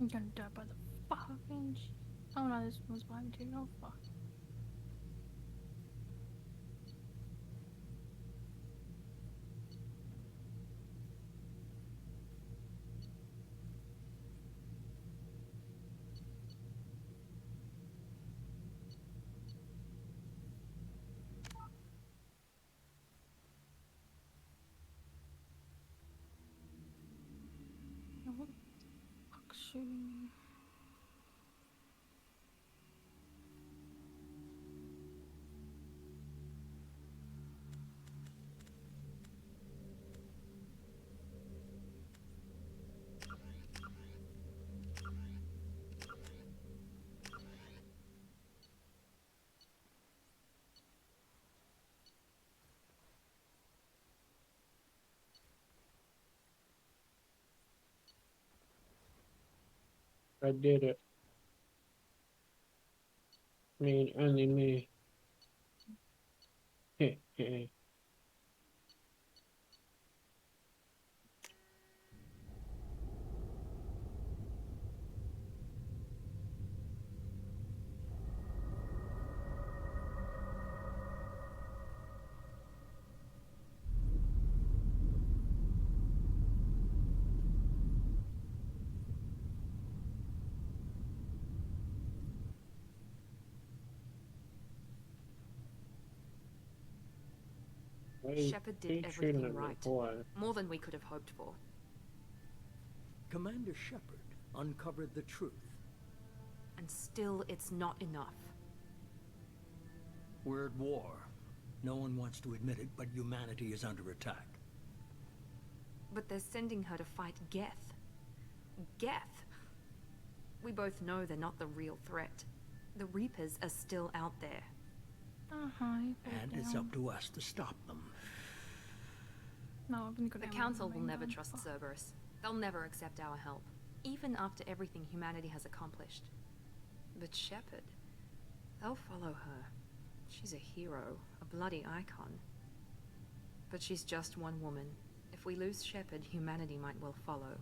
I'm gonna die by the fucking. Oh no, this one's behind me too. Oh fuck. Oh, what the fuck's shooting me? I did it. Me and only me. Why are you Shepard did shooting everything at me? right. Why? More than we could have hoped for. Commander Shepard uncovered the truth. And still, it's not enough. We're at war. No one wants to admit it, but humanity is under attack. But they're sending her to fight Geth. Geth! We both know they're not the real threat. The Reapers are still out there. You put And it it's down. up to us to stop them. No, I've only got The ammo Council on my will never gun. trust Fuck. Cerberus. They'll never accept our help, even after everything humanity has accomplished. But Shepard, they'll follow her. She's a hero, a bloody icon. But she's just one woman. If we lose Shepard, humanity might well follow.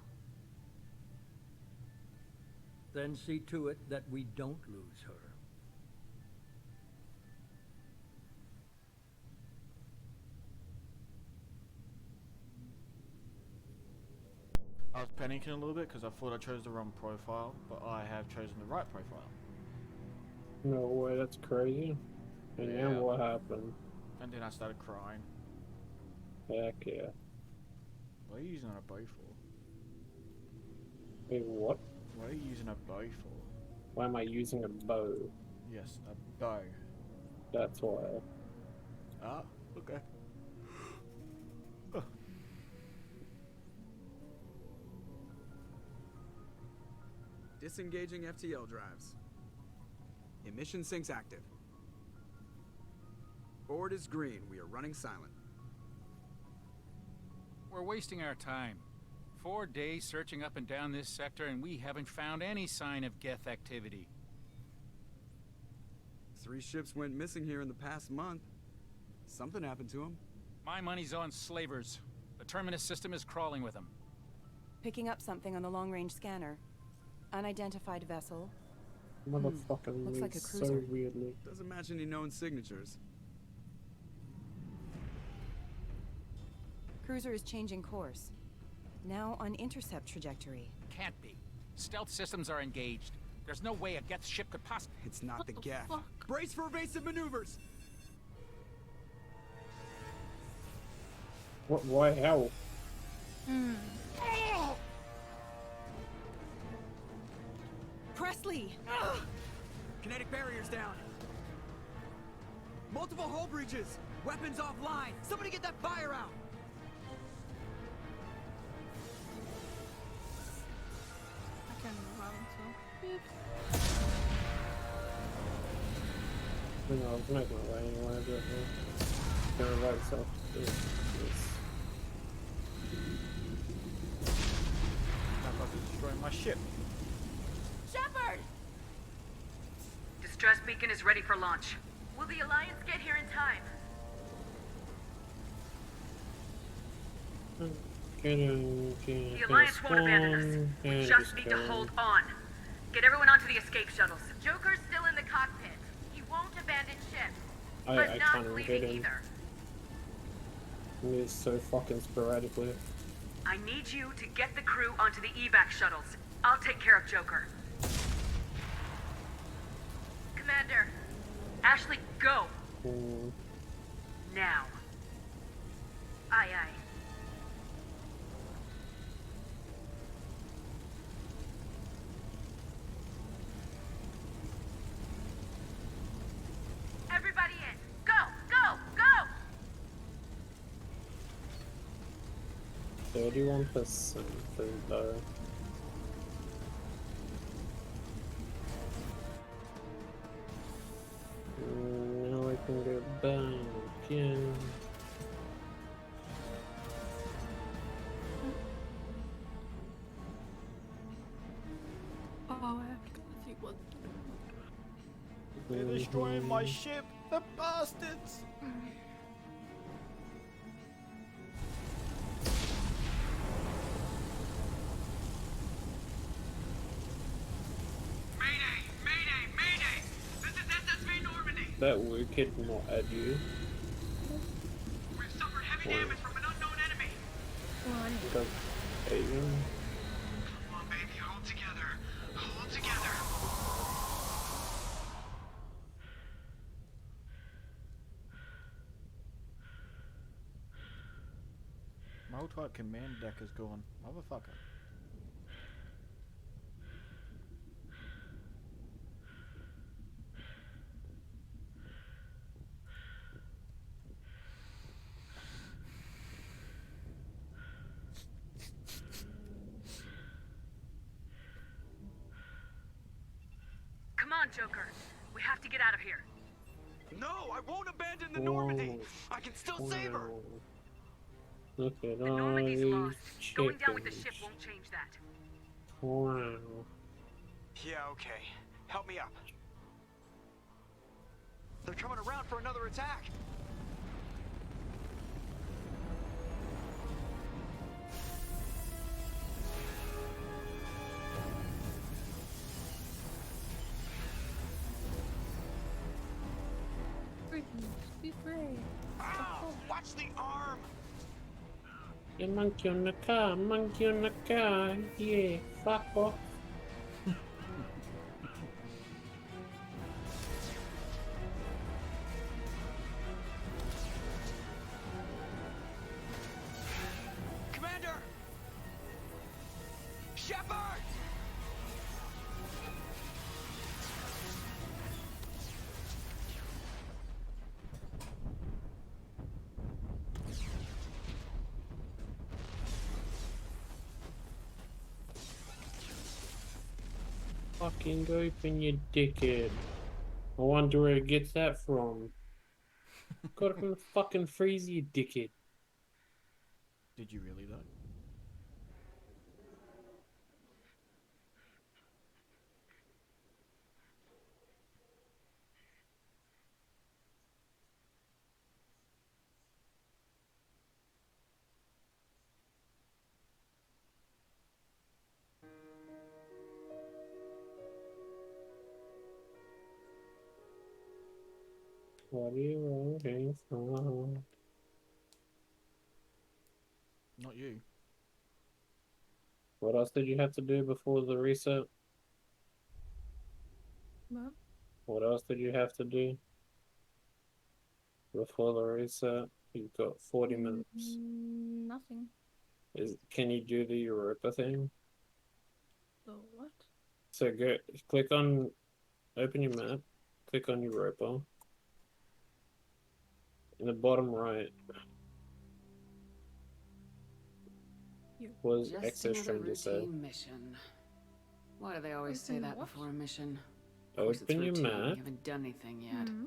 Then see to it that we don't lose her. I was panicking a little bit because I thought I chose the wrong profile, but I have chosen the right profile. No way, that's crazy. And Yeah. then what happened? And then I started crying. Heck yeah. What are you using a bow for? Wait, what? What are you using a bow for? Why am I using a bow? Yes, a bow. That's why. Ah, okay. Disengaging FTL drives. Emission sinks active. Board is green. We are running silent. We're wasting our time. 4 days searching up and down this sector, and we haven't found any sign of Geth activity. 3 ships went missing here in the past month. Something happened to them. My money's on slavers. The Terminus system is crawling with them. Picking up something on the long-range scanner. Unidentified vessel. Motherfucking Looks like a so cruiser. weirdly. Doesn't match any known signatures. Cruiser is changing course. Now on intercept trajectory. Can't be. Stealth systems are engaged. There's no way a Geth ship could possibly... It's not the Geth. fuck? Brace for evasive maneuvers! What? Why? How? Presley! Kinetic barriers down. Multiple hull breaches. Weapons offline. Somebody get that fire out. I can't move out, so. Beep. You know, I was making my way anyway, but gonna invite itself to this. That fucking destroying my ship. Shepard! Distress beacon is ready for launch. Will the Alliance get here in time? The Alliance won't abandon us. We just need to hold on. Get everyone onto the escape shuttles. Joker's still in the cockpit. He won't abandon ship. I But can't not even leaving get in. either. It's so fucking sporadically. I need you to get the crew onto the evac shuttles. I'll take care of Joker. Commander, Ashley, go! Mm, Now. Aye, aye. everybody in. Go, go, go! 31% though. Now I can go back in. Oh, I have to go see what. They're destroying my ship, the bastards! Mayday! Mayday! Mayday! This is SSV Normandy! That word could not add you. We've suffered heavy damage from an unknown enemy! Because Asian. Come on, baby, hold together. Hold together. My whole type command deck is gone. Motherfucker. Come on, Joker. We have to get out of here. No, I won't abandon the Normandy. Whoa. I can still save her. Look at The all Normandy's these lost. Going down with the chickens. ship won't change that. Wow. Yeah, okay. Help me up. They're coming around for another attack. Be brave. Ow! Watch the arm. Yeah, monkey on the car, monkey on the car. Yeah, fuck off. Commander! Shepard! Fucking open, you dickhead. I wonder where it gets that from. Got it from the fucking freezer, you dickhead. Did you really though? What are you waiting for? Not you. What else did you have to do before the reset? What? What else did you have to do before the reset? You've got 40 minutes. Nothing. Can you do the Europa thing? The what? So go click on, open your map, click on Europa. In the bottom right was Just access another trying to say. routine mission. Why do they always say that What? before a mission? Of course it's Open your routine, map, We haven't done anything yet. Mm-hmm.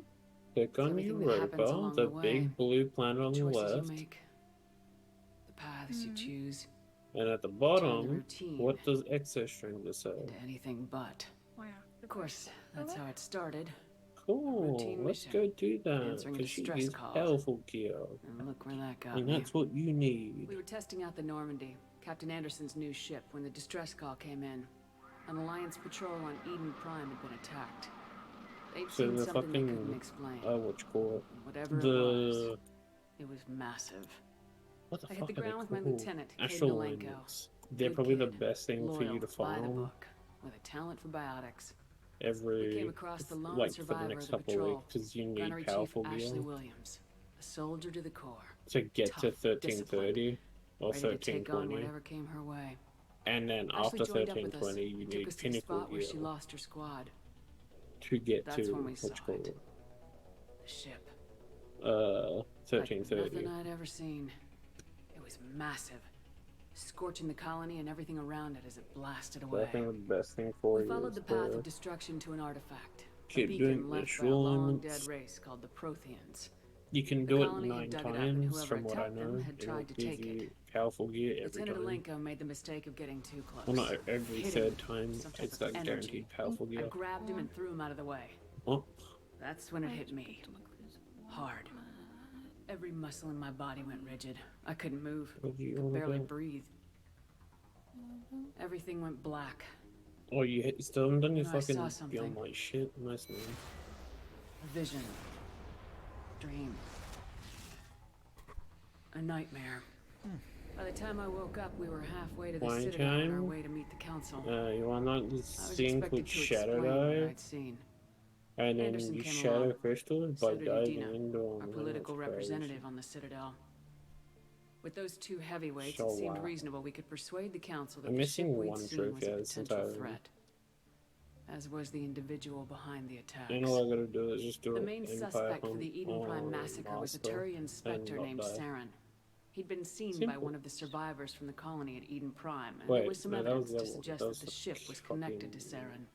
click on everything that happens Europa, along the the way. big blue planet on the Choices left, you make, the paths you choose, and at the turn the bottom, routine what does access trying to say? into anything but. Oh yeah. Of course, that's how it started. Cool. Routine Let's mission. go do that. Answering a Because she distress is call. powerful gear. And look where that got And me. that's what you need. We were testing out the Normandy, Captain Anderson's new ship, when the distress call came in. An Alliance patrol on Eden Prime had been attacked. They'd So seen the something they couldn't fucking explain. what you call it? Whatever it was massive. What the I hit fuck the are they ground with my called? lieutenant, Cade Astral Nolenko. lines. They're Good probably the kid, best thing for loyal, you to by the farm book, with a talent for biotics. We every came across the lone like for the survivor next of the couple of patrol, weeks because you need Gunnery powerful Chief Ashley gear Williams, a soldier to the core, to get to tough, 1330 or ready to take on 1320, whatever came her way. and then Ashley after joined up with us 1320 you and took need us to the pinnacle spot where she gear lost her squad. to get That's to when we what saw you call it. it, The ship. 1330. Like nothing I'd ever seen. It was massive, scorching the colony and everything around it as it blasted I away. think the best thing for We you followed is the path to of destruction to an artifact. A keep beacon doing left the by a long elements. dead race called the Protheans. You can The do it colony had 9 dug it up, and times whoever from what I attacked them know. had It'll tried to give take you it. powerful gear every Lieutenant time. Alenko made the mistake of getting too close. Well, not every Hitting third time. some type It's of like energy. guaranteed powerful I gear. grabbed him and threw him out of the way. Oh, That's when it hit me. Hard. Every muscle in my body went rigid. I couldn't move. what do you Could want barely to do? breathe. Everything went black. Oh, you still haven't done your And I saw fucking something. Beyond Light shit? Nice, man. A vision. Dream. A nightmare. By the time I woke up, we were halfway to the Wine Citadel on our time? way to meet the Council. You want not I was seeing expected with to Shadow explain what Eye, I'd seen. and then Anderson you came Shadow along. Crystal So by did diving Udina, into our political representative on the Citadel. With those two heavyweights, So, it seemed reasonable we could persuade the Council that I'm the ship missing we'd one seen was trophy a as potential entirely. threat. As was the individual behind the attacks. And all I gotta do is just do The it. main Empire suspect for Hunt the Eden Prime on massacre was a Master Turian Spectre not named die. Saren. He'd been seen by Simple. one of the survivors from the colony at Eden Prime, and Wait, there was some no, that evidence was to the- suggest that that was the the ship was connected to fucking- Saren.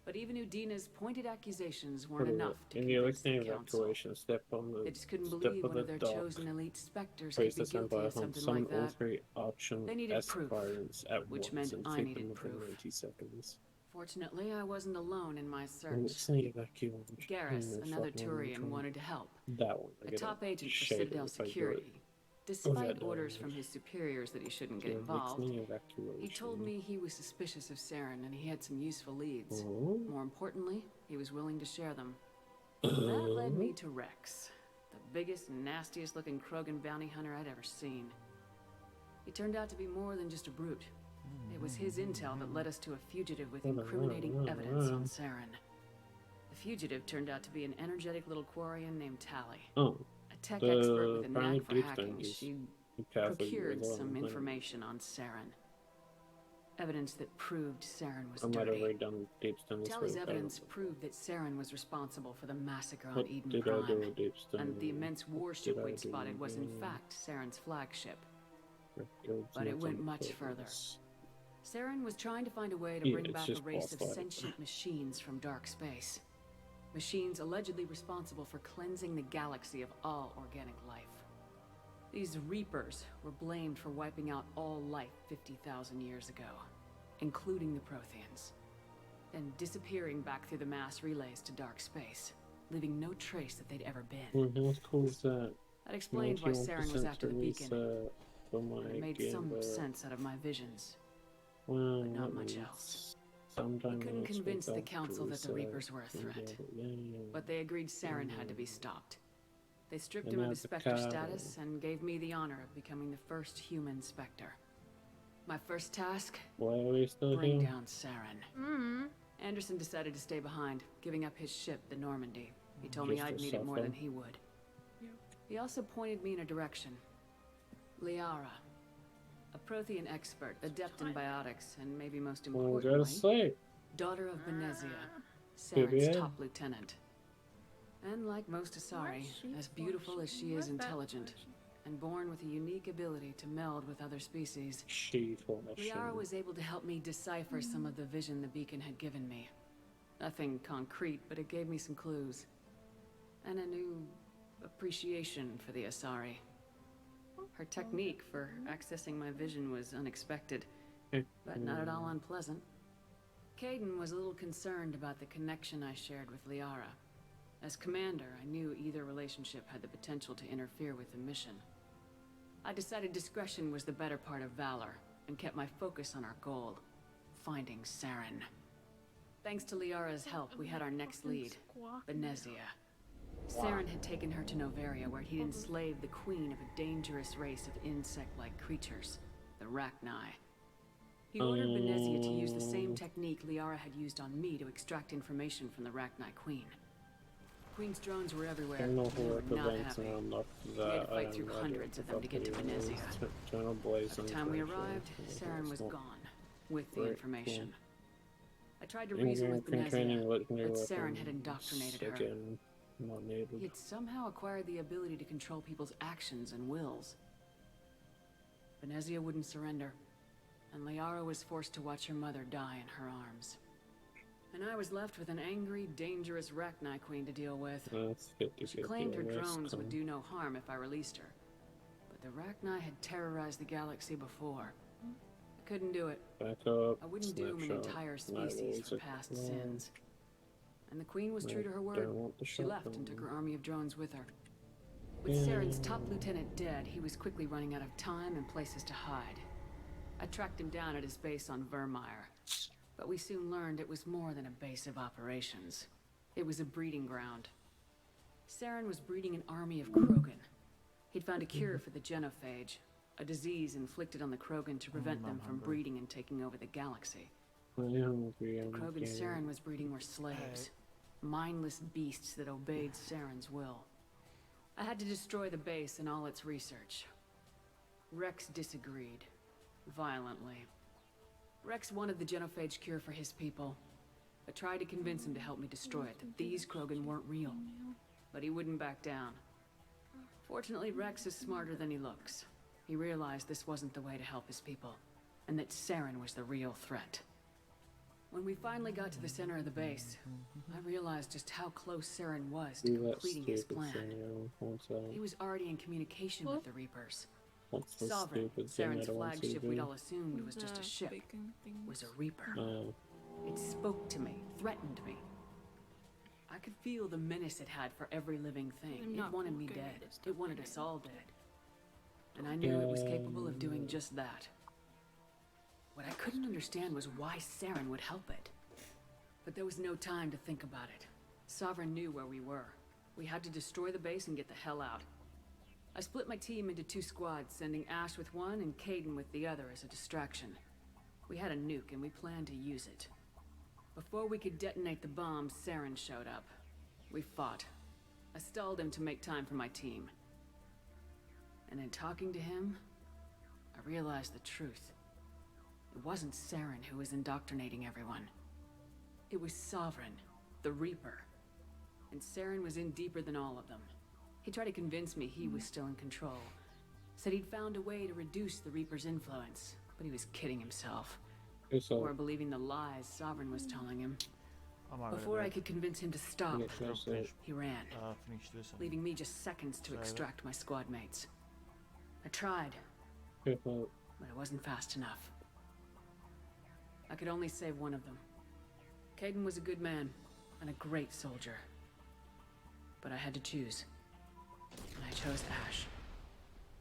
But even Udina's pointed accusations Put weren't it enough to in the convince the electing Council. evacuation, step on the They just couldn't step believe of one of the their dock. chosen elite Spectres could Face be the guilty Empire of Hunt. something Summon like all that. 3 option They needed proof, aspirants at which once meant and I take needed them within proof. 90 seconds. Fortunately, I wasn't alone in my search. What's the evacuation? Garrus, another Turian, wanted to help. That one. I A get top agent for shade Citadel if I do it. Security. Despite that orders from damage. his superiors that he shouldn't get Yeah, involved, mixed evacuation. he told me he was suspicious of Saren and he had some useful leads. Oh. More importantly, he was willing to share them. That led me to Rex, the biggest and nastiest looking Krogan bounty hunter I'd ever seen. He turned out to be more than just a brute. It was his intel that led us to a fugitive with incriminating evidence on Saren. The fugitive turned out to be an energetic little Quarian named Tally. Oh. A tech The expert with a apparently knack for deep hacking. thing is She powerful procured as well, some but information on Saren. Evidence that proved Saren was I might have dirty. already done deep stun this Tally's way, evidence proved that Saren was responsible for the massacre on What Eden did I do Prime. with deep stun? And the immense warship did I we'd do? spotted was in fact Saren's flagship. It's But it not went on much purpose. further. Saren was trying to find a way to Yeah, bring it's back a just race of boss fight. sentient machines from dark space. Machines allegedly responsible for cleansing the galaxy of all organic life. These Reapers were blamed for wiping out all life 50,000 years ago, including the Protheans, then disappearing back through the mass relays to dark space, leaving no trace that they'd ever been. How cool is that? That explained why Saren was 91% after the release, beacon. for my It made Game some Boy. sense out of my visions. Well, but not that much means else. sometime We couldn't next week convince the I'll Council that the choose, Reapers were a Game threat. Boy. Yeah. But they agreed Saren had to be stopped. They stripped And him of now his the Spectre cabin. status and gave me the honor of becoming the first human Spectre. My first task? Why are we still Bring here? down Saren. Anderson decided to stay behind, giving up his ship, the Normandy. He told me Just I'd to need it more suffer. than he would. He also pointed me in a direction. Liara. A Prothean expert, adept in biotics, and maybe most Well, go to importantly, sleep. daughter of Benezia, Maybe, Saren's yeah. top lieutenant. And like most Asari, as beautiful as she is intelligent, and born with a unique ability to meld with other species, She formation. Liara was able to help me decipher some of the vision the beacon had given me. Nothing concrete, but it gave me some clues. And a new appreciation for the Asari. Her technique for accessing my vision was unexpected, but not at all unpleasant. Caden was a little concerned about the connection I shared with Liara. As commander, I knew either relationship had the potential to interfere with the mission. I decided discretion was the better part of valor, and kept my focus on our goal, finding Saren. Thanks to Liara's help, we had our next lead, Benezia. Saren had taken her to Noveria, where he'd enslaved the queen of a dangerous race of insect-like creatures, the Rachni. He ordered Benezia to use the same technique Liara had used on me to extract information from the Rachni queen. Queen's drones were everywhere, and they were not happy. We had to fight through hundreds of them to get to Benezia. By the time we arrived, Saren was gone, with the information. I tried to reason with Benezia, but Saren had indoctrinated her. He had somehow acquired the ability to control people's actions and wills. Benezia wouldn't surrender, and Liara was forced to watch her mother die in her arms. And I was left with an angry, dangerous Rachni queen to deal with. She claimed her drones would do no harm if I released her. But the Rachni had terrorized the galaxy before. I couldn't do it. I wouldn't doom an entire species for past sins. And the queen was true to her word. She left and took her army of drones with her. With Saren's top lieutenant dead, he was quickly running out of time and places to hide. I tracked him down at his base on Vermeer. But we soon learned it was more than a base of operations. It was a breeding ground. Saren was breeding an army of Krogan. He'd found a cure for the genophage, a disease inflicted on the Krogan to prevent them from breeding and taking over the galaxy. The Krogan Saren was breeding were slaves, mindless beasts that obeyed Saren's will. I had to destroy the base and all its research. Rex disagreed, violently. Rex wanted the genophage cure for his people. I tried to convince him to help me destroy it, that these Krogan weren't real. But he wouldn't back down. Fortunately, Rex is smarter than he looks. He realized this wasn't the way to help his people, and that Saren was the real threat. When we finally got to the center of the base, I realized just how close Saren was to completing his plan. He was already in communication with the Reapers. Sovereign, Saren's flagship we'd all assumed was just a ship, was a Reaper. It spoke to me, threatened me. I could feel the menace it had for every living thing. It wanted me dead. It wanted us all dead. And I knew it was capable of doing just that. What I couldn't understand was why Saren would help it. But there was no time to think about it. Sovereign knew where we were. We had to destroy the base and get the hell out. I split my team into 2 squads, sending Ash with one and Kaidan with the other as a distraction. We had a nuke and we planned to use it. Before we could detonate the bomb, Saren showed up. We fought. I stalled him to make time for my team. And in talking to him, I realized the truth. It wasn't Saren who was indoctrinating everyone. It was Sovereign, the Reaper. And Saren was in deeper than all of them. He tried to convince me he was still in control. Said he'd found a way to reduce the Reaper's influence, but he was kidding himself. Or believing the lies Sovereign was telling him. Before I could convince him to stop, he ran, leaving me just seconds to extract my squad mates. I tried, but it wasn't fast enough. I could only save one of them. Kaidan was a good man and a great soldier. But I had to choose. And I chose Ash.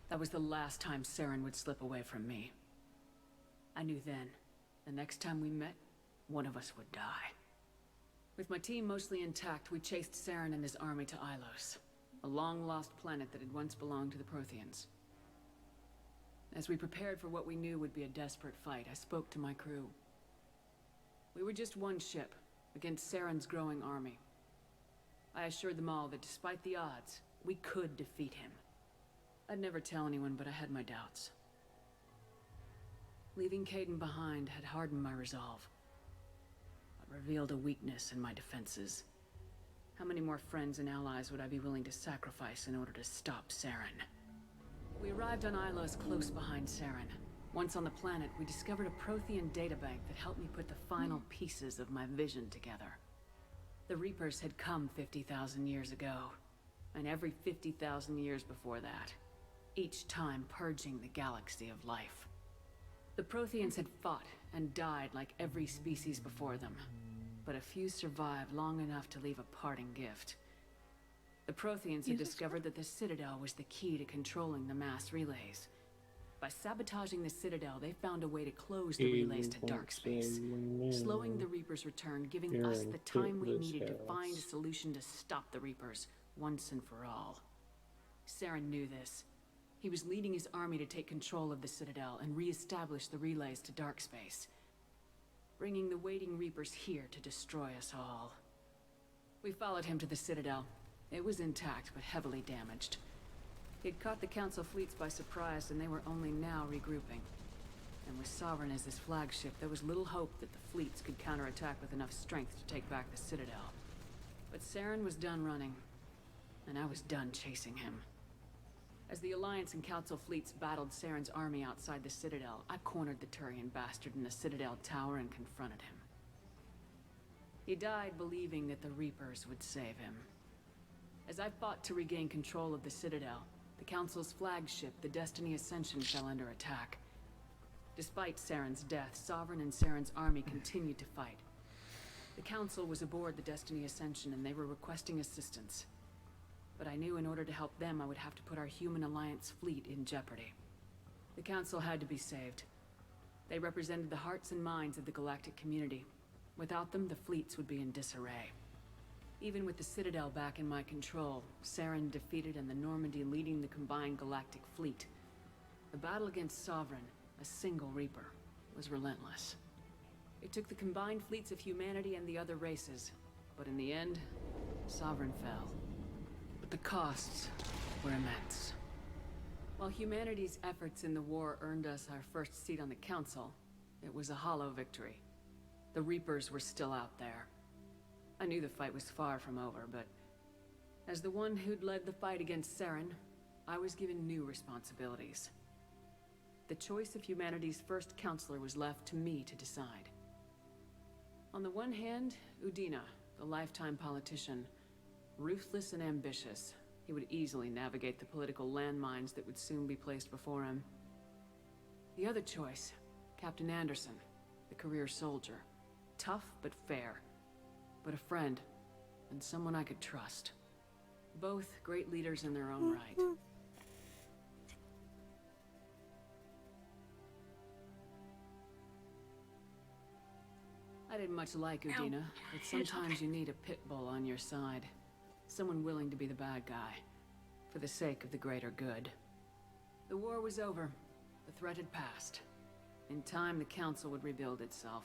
That was the last time Saren would slip away from me. I knew then, the next time we met, one of us would die. With my team mostly intact, we chased Saren and his army to Ilos, a long-lost planet that had once belonged to the Protheans. As we prepared for what we knew would be a desperate fight, I spoke to my crew. We were just one ship, against Saren's growing army. I assured them all that despite the odds, we could defeat him. I'd never tell anyone, but I had my doubts. Leaving Kaidan behind had hardened my resolve. It revealed a weakness in my defenses. How many more friends and allies would I be willing to sacrifice in order to stop Saren? We arrived on Ilos close behind Saren. Once on the planet, we discovered a Prothean databank that helped me put the final pieces of my vision together. The Reapers had come 50,000 years ago, and every 50,000 years before that, each time purging the galaxy of life. The Protheans had fought and died like every species before them, but a few survived long enough to leave a parting gift. The Protheans had discovered that the Citadel was the key to controlling the mass relays. By sabotaging the Citadel, they found a way to close the relays to dark space, slowing the Reapers' return, giving us the time we needed to find a solution to stop the Reapers once and for all. Saren knew this. He was leading his army to take control of the Citadel and re-establish the relays to dark space, bringing the waiting Reapers here to destroy us all. We followed him to the Citadel. It was intact, but heavily damaged. He'd caught the Council fleets by surprise, and they were only now regrouping. And with Sovereign as his flagship, there was little hope that the fleets could counterattack with enough strength to take back the Citadel. But Saren was done running, and I was done chasing him. As the Alliance and Council fleets battled Saren's army outside the Citadel, I cornered the Turian bastard in the Citadel tower and confronted him. He died believing that the Reapers would save him. As I fought to regain control of the Citadel, the Council's flagship, the Destiny Ascension, fell under attack. Despite Saren's death, Sovereign and Saren's army continued to fight. The Council was aboard the Destiny Ascension and they were requesting assistance. But I knew in order to help them, I would have to put our Human Alliance fleet in jeopardy. The Council had to be saved. They represented the hearts and minds of the galactic community. Without them, the fleets would be in disarray. Even with the Citadel back in my control, Saren defeated and the Normandy leading the combined galactic fleet. The battle against Sovereign, a single Reaper, was relentless. It took the combined fleets of humanity and the other races, but in the end, Sovereign fell. But the costs were immense. While humanity's efforts in the war earned us our first seat on the Council, it was a hollow victory. The Reapers were still out there. I knew the fight was far from over, but as the one who'd led the fight against Saren, I was given new responsibilities. The choice of humanity's first counselor was left to me to decide. On the one hand, Udina, the lifetime politician. Ruthless and ambitious, he would easily navigate the political landmines that would soon be placed before him. The other choice, Captain Anderson, the career soldier. Tough but fair, but a friend, and someone I could trust. Both great leaders in their own right. I didn't much like Udina, but sometimes you need a pit bull on your side. Someone willing to be the bad guy, for the sake of the greater good. The war was over. The threat had passed. In time, the Council would rebuild itself.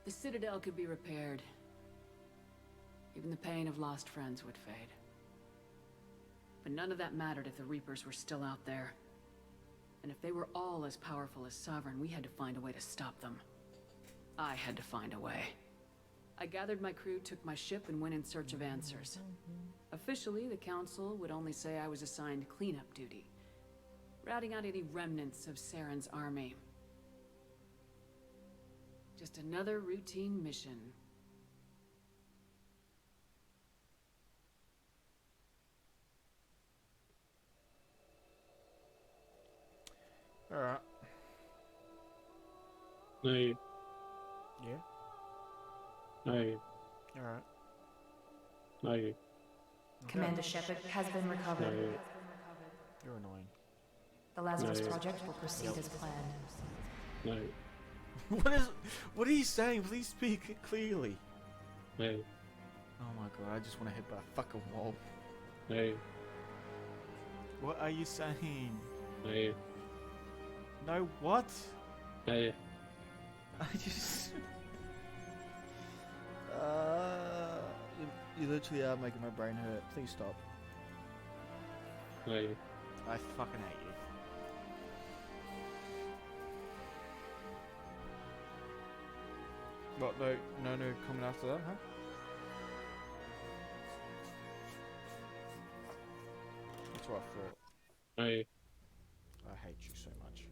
The Citadel could be repaired. Even the pain of lost friends would fade. But none of that mattered if the Reapers were still out there. And if they were all as powerful as Sovereign, we had to find a way to stop them. I had to find a way. I gathered my crew, took my ship, and went in search of answers. Officially, the Council would only say I was assigned cleanup duty, routing out any remnants of Saren's army. Just another routine mission. Alright. No. Yeah? No. Alright. No. Commander Shepard has been recovered. No. You're annoying. The Lazarus No. Project will proceed as planned. No. What are you saying? Please speak clearly. No. Oh my god, I just want to hit by a fucking wall. No. What are you saying? No. No, what? No. I just... you literally are making my brain hurt. Please stop. No. I fucking hate you. What, no coming after that, huh? That's what I thought. No. I hate you so much.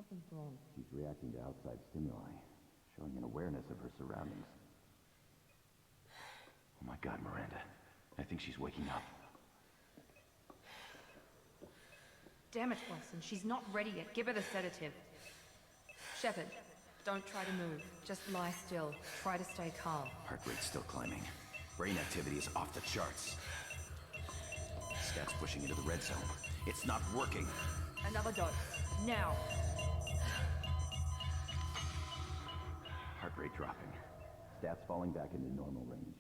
Something's wrong. She's reacting to outside stimuli, showing an awareness of her surroundings. Oh my God, Miranda. I think she's waking up. Damn it, Wilson. She's not ready yet. Give her the sedative. Shepard, don't try to move. Just lie still. Try to stay calm. Heart rate's still climbing. Brain activity is off the charts. Scat's pushing into the red zone. It's not working. Another dose. Now. Heart rate dropping. Stats falling back into normal range.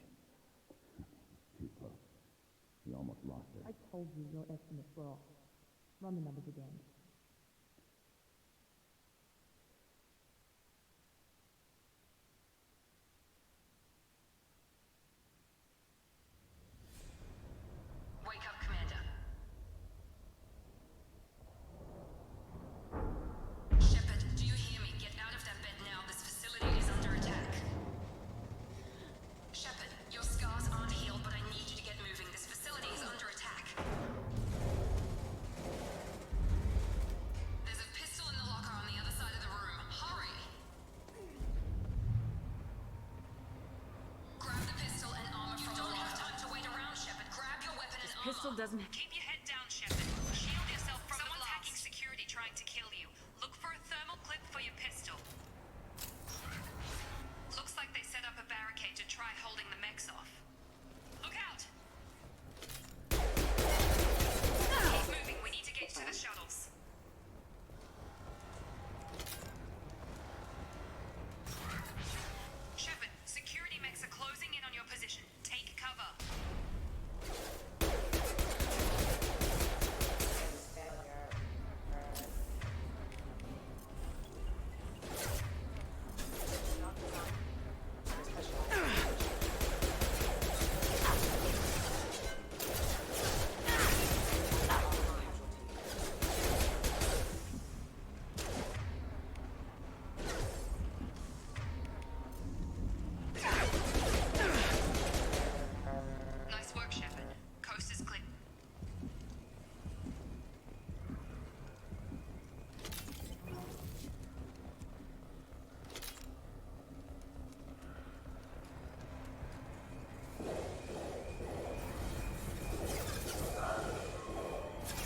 Too close. We almost lost her. I told you your estimates were off. Run the numbers again. Wake up, Commander. Shepard, do you hear me? Get out of that bed now. This facility is under attack. Shepard, your scars aren't healed, but I need you to get moving. This facility is under attack. There's a pistol in the locker on the other side of the room. Hurry! Grab the pistol and armor from the locker. Don't have time to wait around, Shepard. Grab your weapon and armor. Pistol doesn't... Keep your head down, Shepard. Shield yourself from the blast. Someone's hacking security trying to kill you. Look for a thermal clip for your pistol. Looks like they set up a barricade to try holding the mechs off. Look out! Keep moving. We need to get to the shuttles. Shepard, security mechs are closing in on your position. Take cover. Nice work, Shepard. Coast is clear.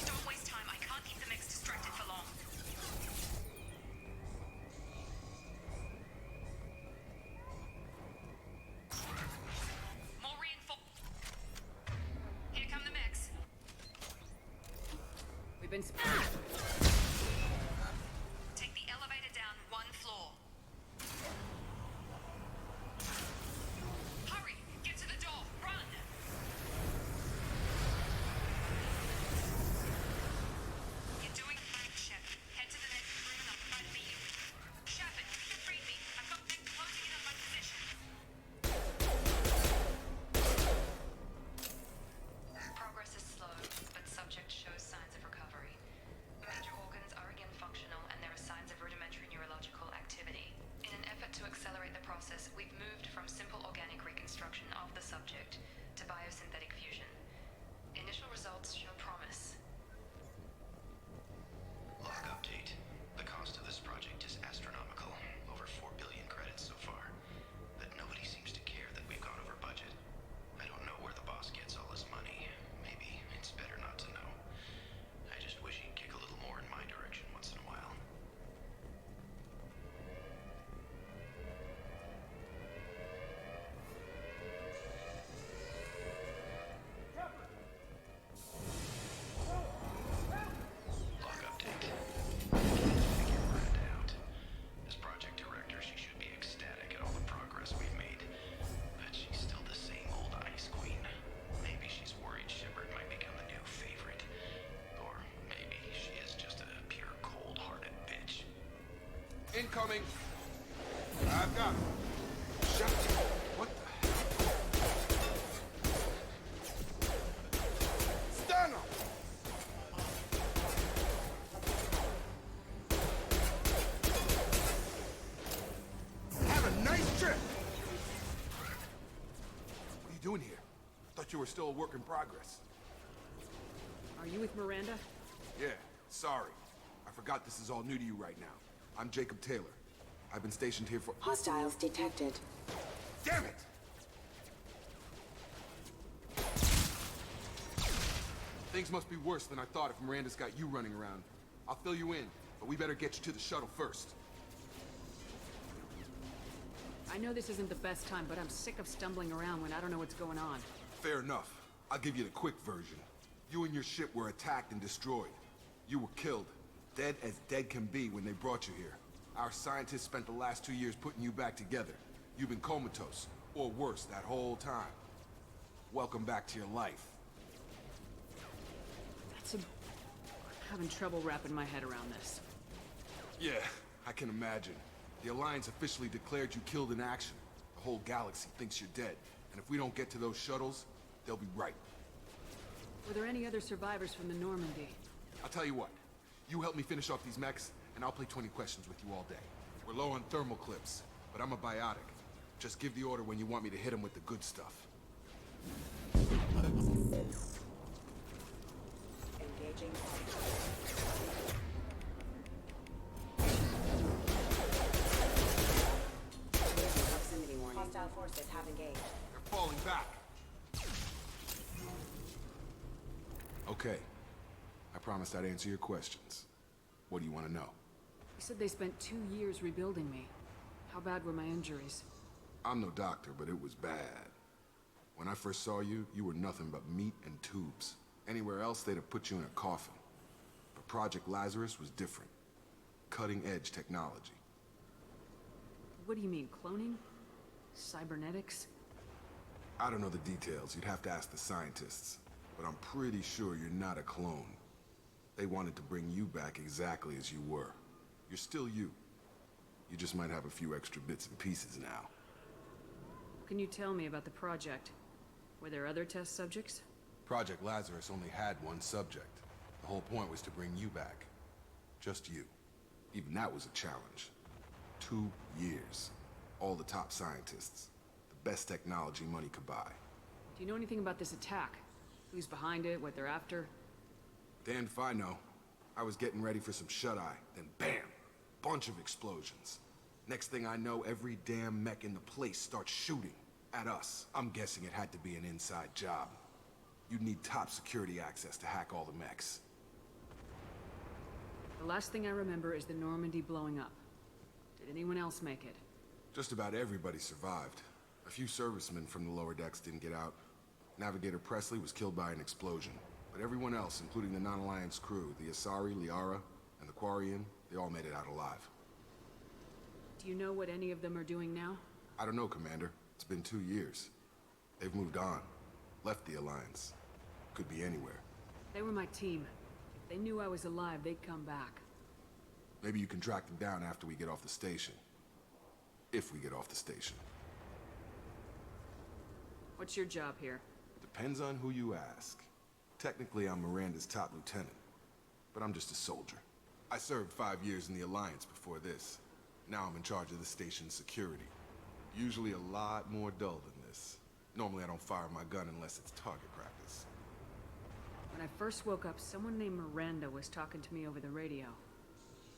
Don't waste time. I can't keep the mechs distracted for long. More reinforcements. Here come the mechs. We've been... Take the elevator down one floor. Hurry! Get to the door! Run! You're doing fine, Shepard. Head to the next room and I'll try to meet you. Shepard, you freed me. I've got mechs closing in on my position. Progress is slow, but subject shows signs of recovery. Major organs are again functional, and there are signs of rudimentary neurological activity. In an effort to accelerate the process, we've moved from simple organic reconstruction of the subject to biosynthetic fusion. Initial results show promise. Log update. The cost of this project is astronomical. Over 4 billion credits so far. But nobody seems to care that we've gone over budget. I don't know where the boss gets all his money. Maybe it's better not to know. I just wish he'd kick a little more in my direction once in a while. Log update. Figure Miranda out. As project director, she should be ecstatic at all the progress we've made. But she's still the same old Ice Queen. Maybe she's worried Shepard might become the new favorite. Or maybe she is just a pure cold-hearted bitch. Incoming! I've got him. Shut up. What the hell? Stand up! Have a nice trip! What are you doing here? I thought you were still a work in progress. Are you with Miranda? Yeah, sorry. I forgot this is all new to you right now. I'm Jacob Taylor. I've been stationed here for— Hostiles detected. Damn it! Things must be worse than I thought if Miranda's got you running around. I'll fill you in, but we better get you to the shuttle first. I know this isn't the best time, but I'm sick of stumbling around when I don't know what's going on. Fair enough. I'll give you the quick version. You and your ship were attacked and destroyed. You were killed. Dead as dead can be when they brought you here. Our scientists spent the last 2 years putting you back together. You've been comatose, or worse, that whole time. Welcome back to your life. I'm having trouble wrapping my head around this. Yeah, I can imagine. The Alliance officially declared you killed in action. The whole galaxy thinks you're dead. And if we don't get to those shuttles, they'll be right. Were there any other survivors from the Normandy? I'll tell you what. You help me finish off these mechs, and I'll play 20 questions with you all day. We're low on thermal clips, but I'm a biotic. Just give the order when you want me to hit them with the good stuff. Engaging. Proximity warning. Hostile forces have engaged. They're falling back. Okay. I promised I'd answer your questions. What do you want to know? You said they spent 2 years rebuilding me. How bad were my injuries? I'm no doctor, but it was bad. When I first saw you, you were nothing but meat and tubes. Anywhere else, they'd have put you in a coffin. But Project Lazarus was different. Cutting-edge technology. What do you mean, cloning? Cybernetics? I don't know the details. You'd have to ask the scientists. But I'm pretty sure you're not a clone. They wanted to bring you back exactly as you were. You're still you. You just might have a few extra bits and pieces now. Can you tell me about the project? Were there other test subjects? Project Lazarus only had one subject. The whole point was to bring you back. Just you. Even that was a challenge. 2 years. All the top scientists. The best technology money could buy. Do you know anything about this attack? Who's behind it, what they're after? Damned if I know. I was getting ready for some shut-eye, then bam! Bunch of explosions. Next thing I know, every damn mech in the place starts shooting at us. I'm guessing it had to be an inside job. You'd need top security access to hack all the mechs. The last thing I remember is the Normandy blowing up. Did anyone else make it? Just about everybody survived. A few servicemen from the lower decks didn't get out. Navigator Presley was killed by an explosion. But everyone else, including the non-Alliance crew, the Asari, Liara, and the Quarian, they all made it out alive. Do you know what any of them are doing now? I don't know, Commander. It's been 2 years. They've moved on. Left the Alliance. Could be anywhere. They were my team. If they knew I was alive, they'd come back. Maybe you can track them down after we get off the station. If we get off the station. What's your job here? Depends on who you ask. Technically, I'm Miranda's top lieutenant. But I'm just a soldier. I served 5 years in the Alliance before this. Now I'm in charge of the station's security. Usually a lot more dull than this. Normally I don't fire my gun unless it's target practice. When I first woke up, someone named Miranda was talking to me over the radio.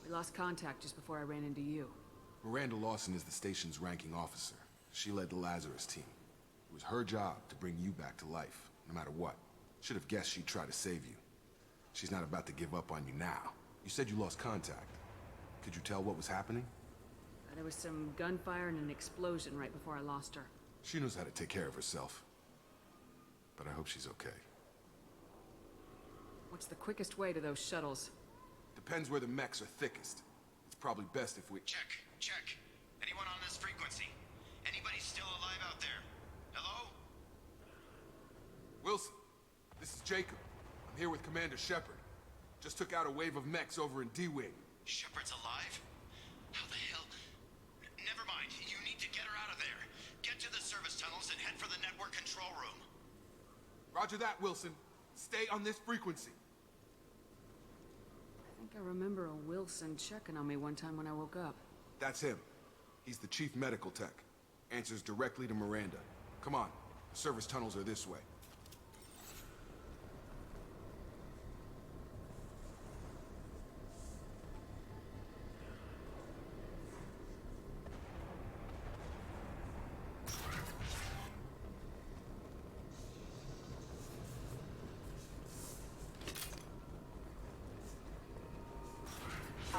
We lost contact just before I ran into you. Miranda Lawson is the station's ranking officer. She led the Lazarus team. It was her job to bring you back to life, no matter what. Should have guessed she'd try to save you. She's not about to give up on you now. You said you lost contact. Could you tell what was happening? There was some gunfire and an explosion right before I lost her. She knows how to take care of herself. But I hope she's okay. What's the quickest way to those shuttles? Depends where the mechs are thickest. It's probably best if we— Check. Anyone on this frequency? Anybody still alive out there? Hello? Wilson, this is Jacob. I'm here with Commander Shepard. Just took out a wave of mechs over in D-Wing. Shepard's alive? How the hell? Never mind. You need to get her out of there. Get to the service tunnels and head for the network control room. Roger that, Wilson. Stay on this frequency. I think I remember a Wilson checking on me one time when I woke up. That's him. He's the chief medical tech. Answers directly to Miranda. Come on. The service tunnels are this way.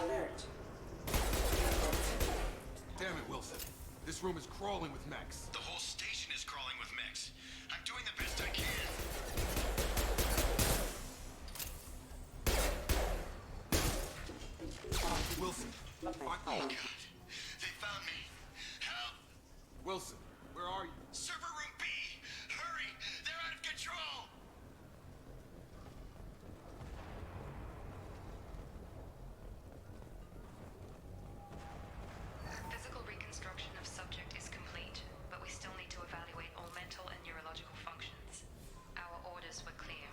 Alert. Damn it, Wilson. This room is crawling with mechs. The whole station is crawling with mechs. I'm doing the best I can. Wilson. Oh god. They found me. Help! Wilson, where are you? Server room B! Hurry! They're out of control! Physical reconstruction of subject is complete, but we still need to evaluate all mental and neurological functions. Our orders were clear.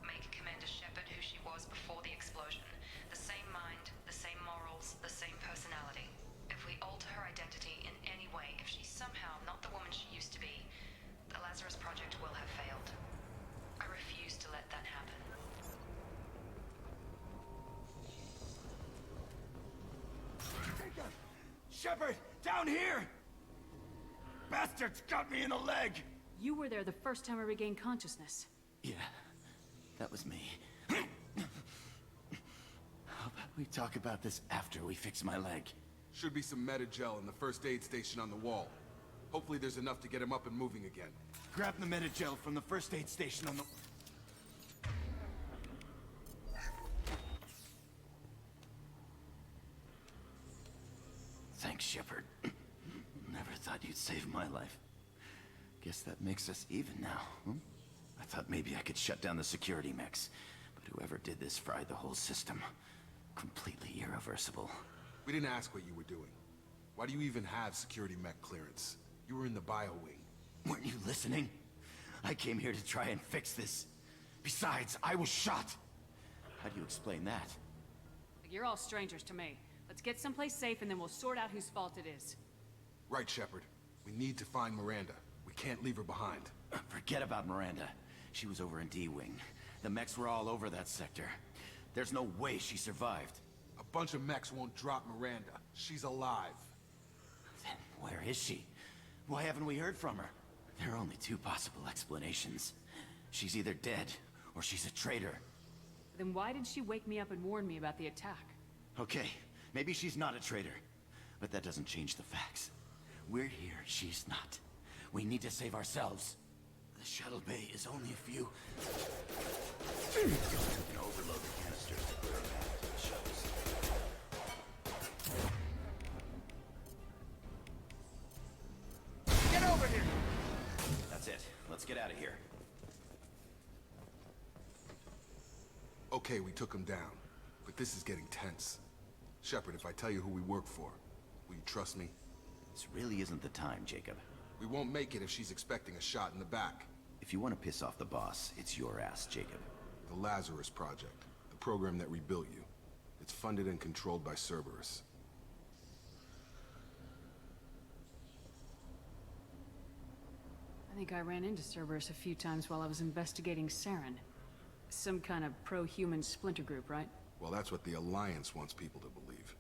Make Commander Shepard who she was before the explosion. The same mind, the same morals, the same personality. If we alter her identity in any way, if she's somehow not the woman she used to be, the Lazarus Project will have failed. I refuse to let that happen. Shepard! Down here! Bastards got me in the leg! You were there the first time I regained consciousness. Yeah, that was me. How about we talk about this after we fix my leg? Should be some Medi-gel in the first aid station on the wall. Hopefully there's enough to get him up and moving again. Grab the Medi-gel from the first aid station on the... Thanks, Shepard. Never thought you'd save my life. Guess that makes us even now, hmm? I thought maybe I could shut down the security mechs, but whoever did this fried the whole system. Completely irreversible. We didn't ask what you were doing. Why do you even have security mech clearance? You were in the bio wing. Weren't you listening? I came here to try and fix this. Besides, I was shot. How do you explain that? You're all strangers to me. Let's get someplace safe and then we'll sort out whose fault it is. Right, Shepard. We need to find Miranda. We can't leave her behind. Forget about Miranda. She was over in D-Wing. The mechs were all over that sector. There's no way she survived. A bunch of mechs won't drop Miranda. She's alive. Then where is she? Why haven't we heard from her? There are only two possible explanations. She's either dead, or she's a traitor. Then why did she wake me up and warn me about the attack? Okay, maybe she's not a traitor. But that doesn't change the facts. We're here, she's not. We need to save ourselves. The shuttle bay is only a few... We can overload the canisters to clear a path to the shuttles. Get over here! That's it. Let's get out of here. Okay, we took him down. But this is getting tense. Shepard, if I tell you who we work for, will you trust me? This really isn't the time, Jacob. We won't make it if she's expecting a shot in the back. If you want to piss off the boss, it's your ass, Jacob. The Lazarus Project. The program that rebuilt you. It's funded and controlled by Cerberus. I think I ran into Cerberus a few times while I was investigating Saren. Some kind of pro-human splinter group, right? Well, that's what the Alliance wants people to believe.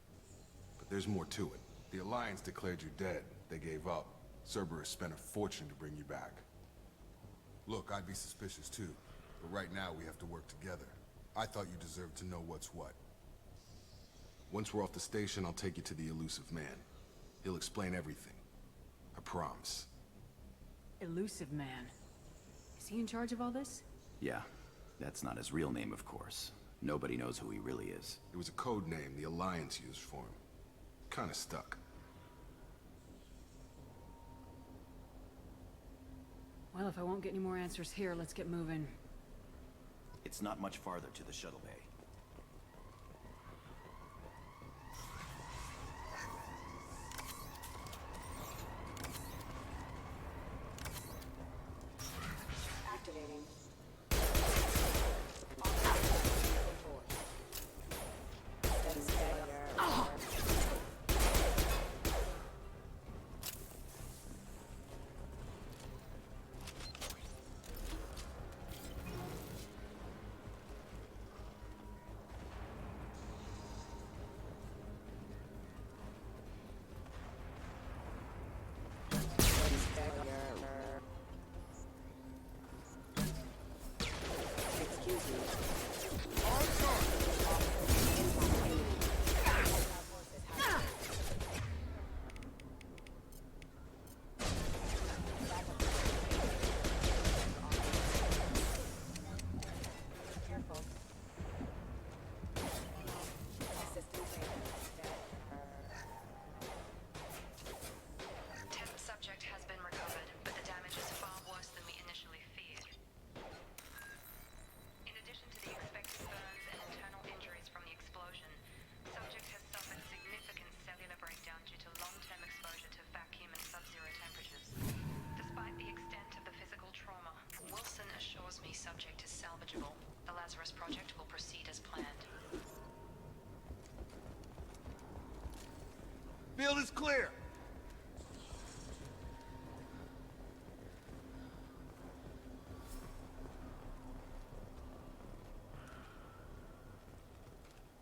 But there's more to it. The Alliance declared you dead. They gave up. Cerberus spent a fortune to bring you back. Look, I'd be suspicious too. But right now, we have to work together. I thought you deserved to know what's what. Once we're off the station, I'll take you to the Elusive Man. He'll explain everything. I promise. Elusive Man. Is he in charge of all this? Yeah, that's not his real name, of course. Nobody knows who he really is. It was a code name the Alliance used for him. Kinda stuck. Well, if I won't get any more answers here, let's get moving. It's not much farther to the shuttle bay. Activating.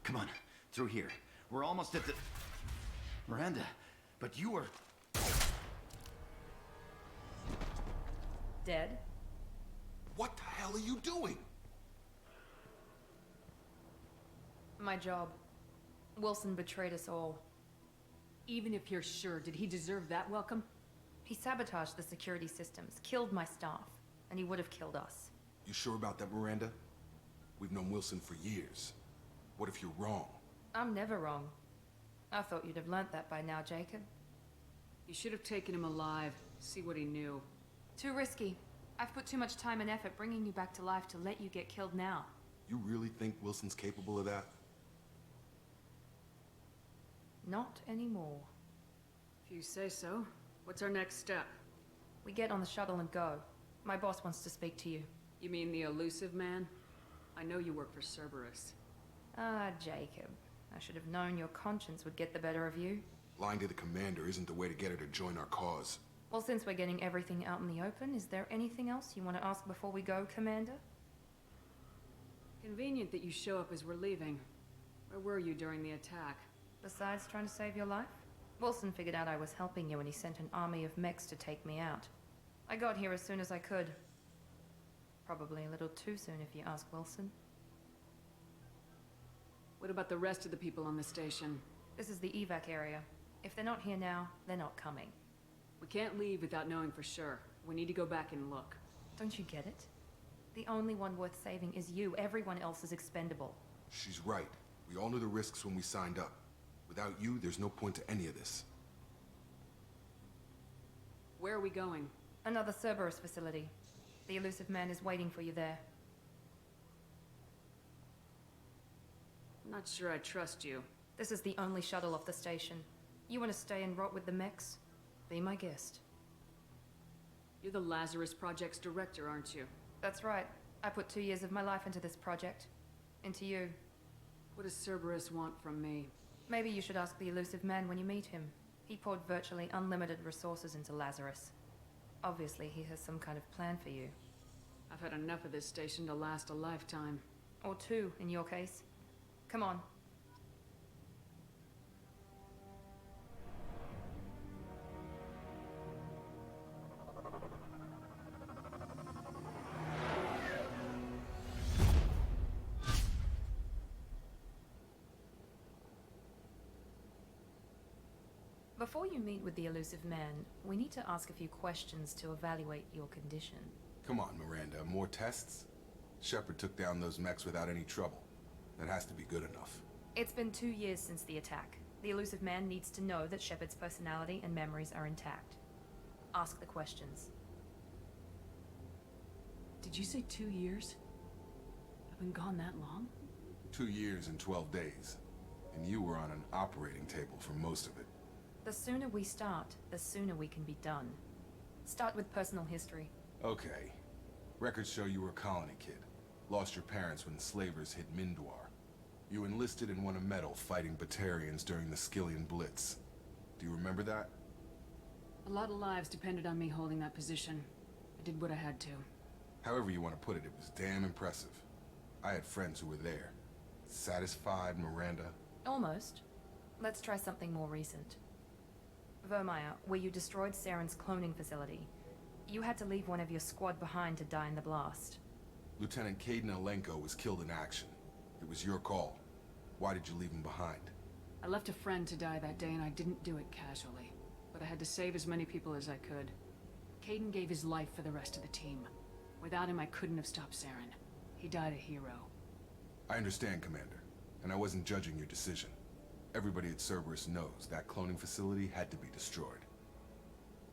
Come on, through here. We're almost at the... Miranda, but you were... Dead? What the hell are you doing? My job. Wilson betrayed us all. Even if you're sure, did he deserve that welcome? He sabotaged the security systems, killed my staff, and he would have killed us. You sure about that, Miranda? We've known Wilson for years. What if you're wrong? I'm never wrong. I thought you'd have learnt that by now, Jacob. You should have taken him alive, see what he knew. Too risky. I've put too much time and effort bringing you back to life to let you get killed now. You really think Wilson's capable of that? Not anymore. If you say so. What's our next step? We get on the shuttle and go. My boss wants to speak to you. You mean the elusive man? I know you work for Cerberus. Ah, Jacob. I should have known your conscience would get the better of you. Lying to the commander isn't the way to get her to join our cause. Well, since we're getting everything out in the open, is there anything else you want to ask before we go, Commander? Convenient that you show up as we're leaving. Where were you during the attack? Besides trying to save your life? Wilson figured out I was helping you and he sent an army of mechs to take me out. I got here as soon as I could. Probably a little too soon if you ask Wilson. What about the rest of the people on the station? This is the evac area. If they're not here now, they're not coming. We can't leave without knowing for sure. We need to go back and look. Don't you get it? The only one worth saving is you. Everyone else is expendable. She's right. We all knew the risks when we signed up. Without you, there's no point to any of this. Where are we going? Another Cerberus facility. The elusive man is waiting for you there. I'm not sure I trust you. This is the only shuttle off the station. You want to stay and rot with the mechs? Be my guest. You're the Lazarus Project's director, aren't you? That's right. I put 2 years of my life into this project. Into you. What does Cerberus want from me? Maybe you should ask the elusive man when you meet him. He poured virtually unlimited resources into Lazarus. Obviously, he has some kind of plan for you. I've had enough of this station to last a lifetime. Or 2, in your case. Come on. Before you meet with the elusive man, we need to ask a few questions to evaluate your condition. Come on, Miranda. More tests? Shepard took down those mechs without any trouble. That has to be good enough. It's been 2 years since the attack. The elusive man needs to know that Shepard's personality and memories are intact. Ask the questions. Did you say 2 years? I've been gone that long? 2 years and 12 days. And you were on an operating table for most of it. The sooner we start, the sooner we can be done. Start with personal history. Okay. Records show you were a colony kid. Lost your parents when the slavers hit Mindwar. You enlisted and won a medal fighting Batarians during the Skillian Blitz. Do you remember that? A lot of lives depended on me holding that position. I did what I had to. However you want to put it, it was damn impressive. I had friends who were there. Satisfied, Miranda? Almost. Let's try something more recent. Vermeer, where you destroyed Saren's cloning facility. You had to leave one of your squad behind to die in the blast. Lieutenant Caden Alenko was killed in action. It was your call. Why did you leave him behind? I left a friend to die that day and I didn't do it casually. But I had to save as many people as I could. Caden gave his life for the rest of the team. Without him, I couldn't have stopped Saren. He died a hero. I understand, Commander. And I wasn't judging your decision. Everybody at Cerberus knows that cloning facility had to be destroyed.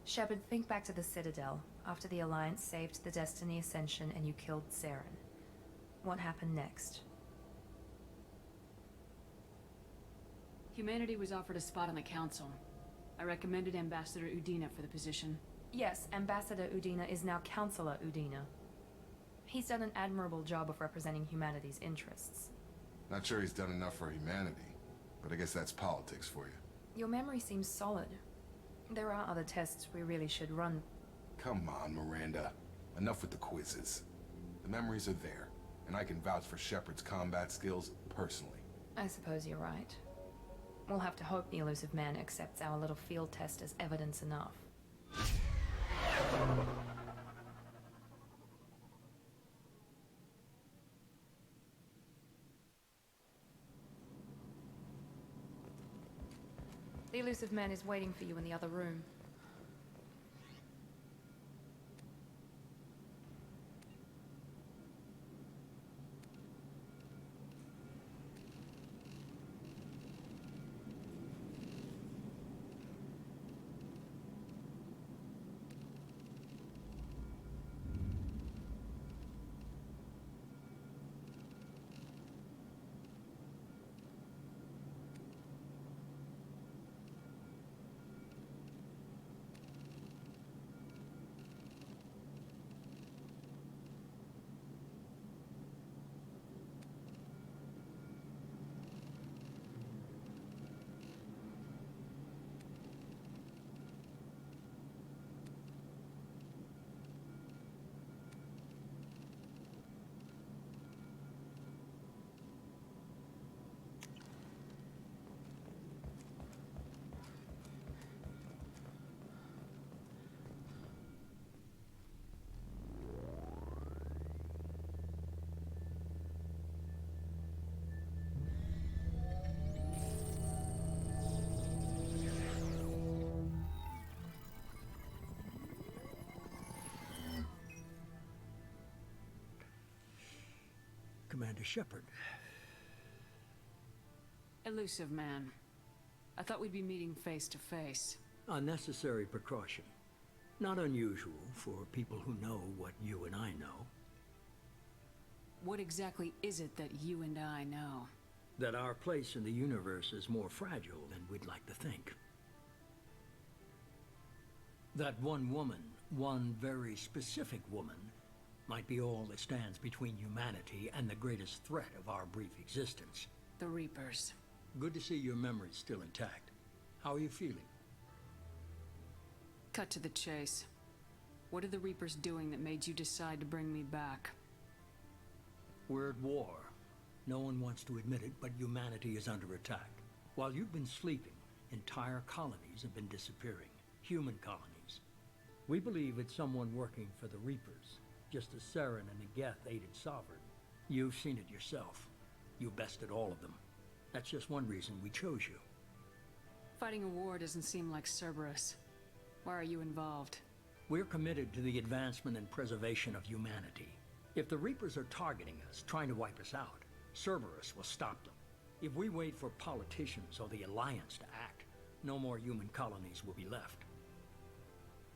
Shepard, think back to the Citadel, after the Alliance saved the Destiny Ascension and you killed Saren. What happened next? Humanity was offered a spot on the Council. I recommended Ambassador Udina for the position. Yes, Ambassador Udina is now Counselor Udina. He's done an admirable job of representing humanity's interests. Not sure he's done enough for humanity, but I guess that's politics for you. Your memory seems solid. There are other tests we really should run. Come on, Miranda. Enough with the quizzes. The memories are there, and I can vouch for Shepard's combat skills personally. I suppose you're right. We'll have to hope the Elusive Man accepts our little field test as evidence enough. The Elusive Man is waiting for you in the other room. Commander Shepard. Elusive Man. I thought we'd be meeting face to face. A necessary precaution. Not unusual for people who know what you and I know. What exactly is it that you and I know? That our place in the universe is more fragile than we'd like to think. That one woman, one very specific woman, might be all that stands between humanity and the greatest threat of our brief existence. The Reapers. Good to see your memory's still intact. How are you feeling? Cut to the chase. What are the Reapers doing that made you decide to bring me back? We're at war. No one wants to admit it, but humanity is under attack. While you've been sleeping, entire colonies have been disappearing. Human colonies. We believe it's someone working for the Reapers, just as Saren and the Geth aided Sovereign. You've seen it yourself. You bested all of them. That's just one reason we chose you. Fighting a war doesn't seem like Cerberus. Why are you involved? We're committed to the advancement and preservation of humanity. If the Reapers are targeting us, trying to wipe us out, Cerberus will stop them. If we wait for politicians or the Alliance to act, no more human colonies will be left.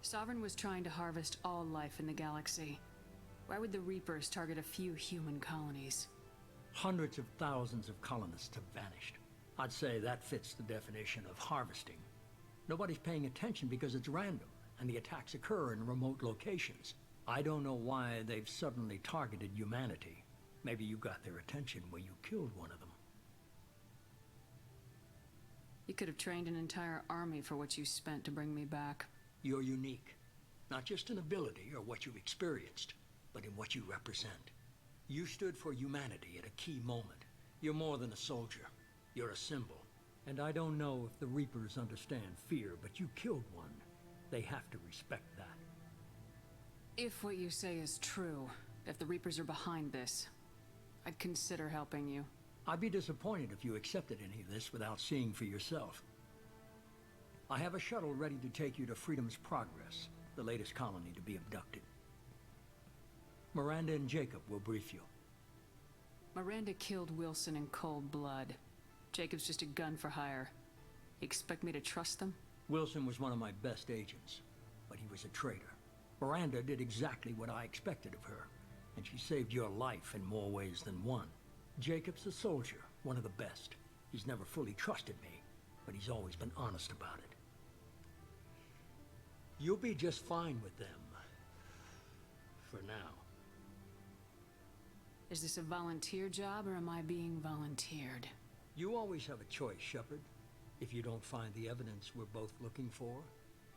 Sovereign was trying to harvest all life in the galaxy. Why would the Reapers target a few human colonies? Hundreds of thousands of colonists have vanished. I'd say that fits the definition of harvesting. Nobody's paying attention because it's random, and the attacks occur in remote locations. I don't know why they've suddenly targeted humanity. Maybe you got their attention when you killed one of them. You could have trained an entire army for what you spent to bring me back. You're unique. Not just in ability or what you've experienced, but in what you represent. You stood for humanity at a key moment. You're more than a soldier. You're a symbol. And I don't know if the Reapers understand fear, but you killed one. They have to respect that. If what you say is true, if the Reapers are behind this, I'd consider helping you. I'd be disappointed if you accepted any of this without seeing for yourself. I have a shuttle ready to take you to Freedom's Progress, the latest colony to be abducted. Miranda and Jacob will brief you. Miranda killed Wilson in cold blood. Jacob's just a gun for hire. You expect me to trust them? Wilson was one of my best agents, but he was a traitor. Miranda did exactly what I expected of her, and she saved your life in more ways than one. Jacob's a soldier, one of the best. He's never fully trusted me, but he's always been honest about it. You'll be just fine with them. For now. Is this a volunteer job, or am I being volunteered? You always have a choice, Shepard. If you don't find the evidence we're both looking for,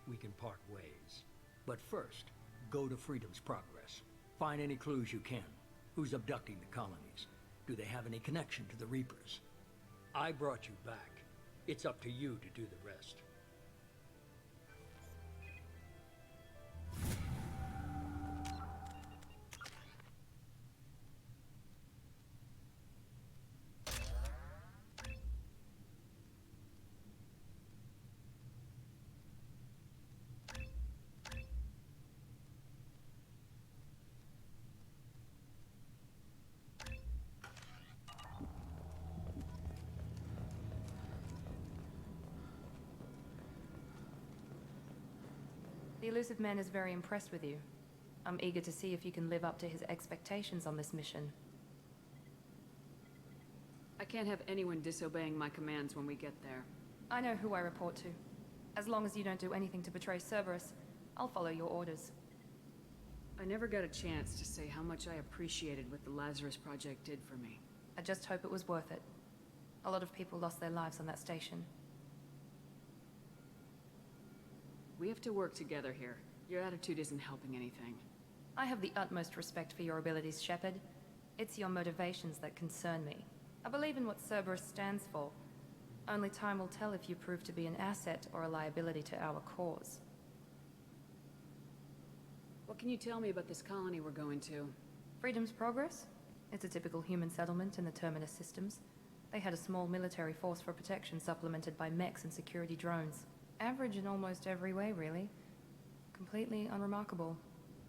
we can part ways. But first, go to Freedom's Progress. Find any clues you can. Who's abducting the colonies? Do they have any connection to the Reapers? I brought you back. It's up to you to do the rest. The Elusive Man is very impressed with you. I'm eager to see if you can live up to his expectations on this mission. I can't have anyone disobeying my commands when we get there. I know who I report to. As long as you don't do anything to betray Cerberus, I'll follow your orders. I never got a chance to say how much I appreciated what the Lazarus Project did for me. I just hope it was worth it. A lot of people lost their lives on that station. We have to work together here. Your attitude isn't helping anything. I have the utmost respect for your abilities, Shepard. It's your motivations that concern me. I believe in what Cerberus stands for. Only time will tell if you prove to be an asset or a liability to our cause. What can you tell me about this colony we're going to? Freedom's Progress? It's a typical human settlement in the Terminus systems. They had a small military force for protection supplemented by mechs and security drones. Average in almost every way, really. Completely unremarkable.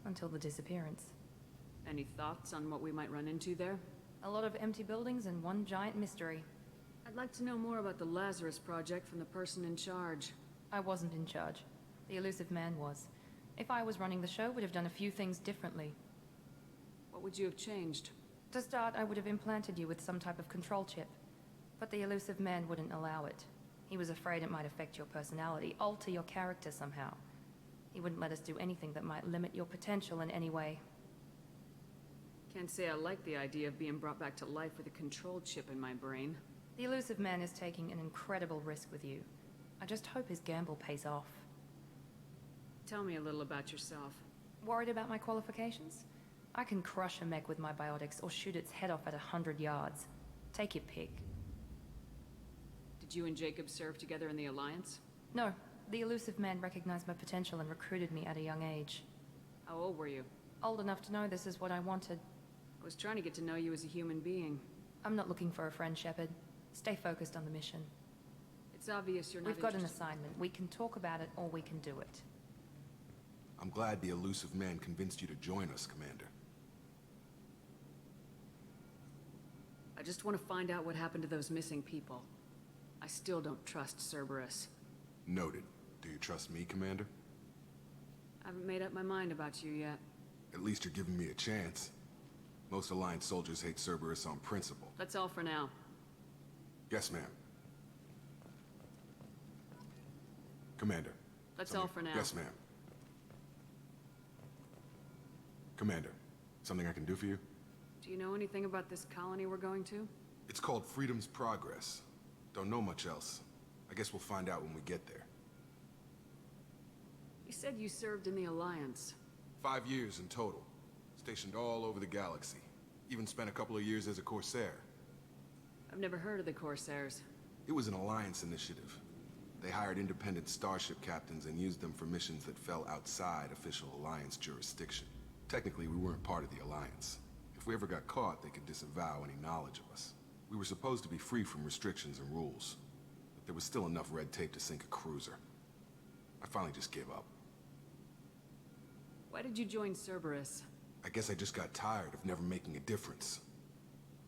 Until the disappearance. Any thoughts on what we might run into there? A lot of empty buildings and one giant mystery. I'd like to know more about the Lazarus Project from the person in charge. I wasn't in charge. The Elusive Man was. If I was running the show, would have done a few things differently. What would you have changed? To start, I would have implanted you with some type of control chip. But the Elusive Man wouldn't allow it. He was afraid it might affect your personality, alter your character somehow. He wouldn't let us do anything that might limit your potential in any way. Can't say I like the idea of being brought back to life with a control chip in my brain. The Elusive Man is taking an incredible risk with you. I just hope his gamble pays off. Tell me a little about yourself. Worried about my qualifications? I can crush a mech with my biotics or shoot its head off at 100 yards. Take your pick. Did you and Jacob serve together in the Alliance? No. The Elusive Man recognized my potential and recruited me at a young age. How old were you? Old enough to know this is what I wanted. I was trying to get to know you as a human being. I'm not looking for a friend, Shepard. Stay focused on the mission. It's obvious you're not We've got an interested. assignment. We can talk about it or we can do it. I'm glad the Elusive Man convinced you to join us, Commander. I just want to find out what happened to those missing people. I still don't trust Cerberus. Noted. Do you trust me, Commander? I haven't made up my mind about you yet. At least you're giving me a chance. Most Alliance soldiers hate Cerberus on principle. That's all for now. Yes, ma'am. Commander. That's all for now. Yes, ma'am. Commander, something I can do for you? Do you know anything about this colony we're going to? It's called Freedom's Progress. Don't know much else. I guess we'll find out when we get there. You said you served in the Alliance. 5 years in total. Stationed all over the galaxy. Even spent a couple of years as a Corsair. I've never heard of the Corsairs. It was an Alliance initiative. They hired independent starship captains and used them for missions that fell outside official Alliance jurisdiction. Technically, we weren't part of the Alliance. If we ever got caught, they could disavow any knowledge of us. We were supposed to be free from restrictions and rules, but there was still enough red tape to sink a cruiser. I finally just gave up. Why did you join Cerberus? I guess I just got tired of never making a difference.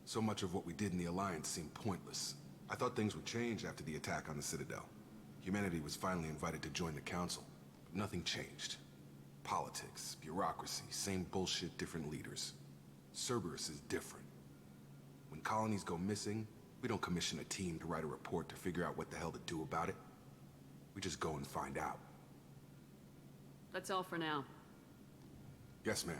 So much of what we did in the Alliance seemed pointless. I thought things would change after the attack on the Citadel. Humanity was finally invited to join the Council, but nothing changed. Politics, bureaucracy, same bullshit, different leaders. Cerberus is different. When colonies go missing, we don't commission a team to write a report to figure out what the hell to do about it. We just go and find out. That's all for now. Yes, ma'am.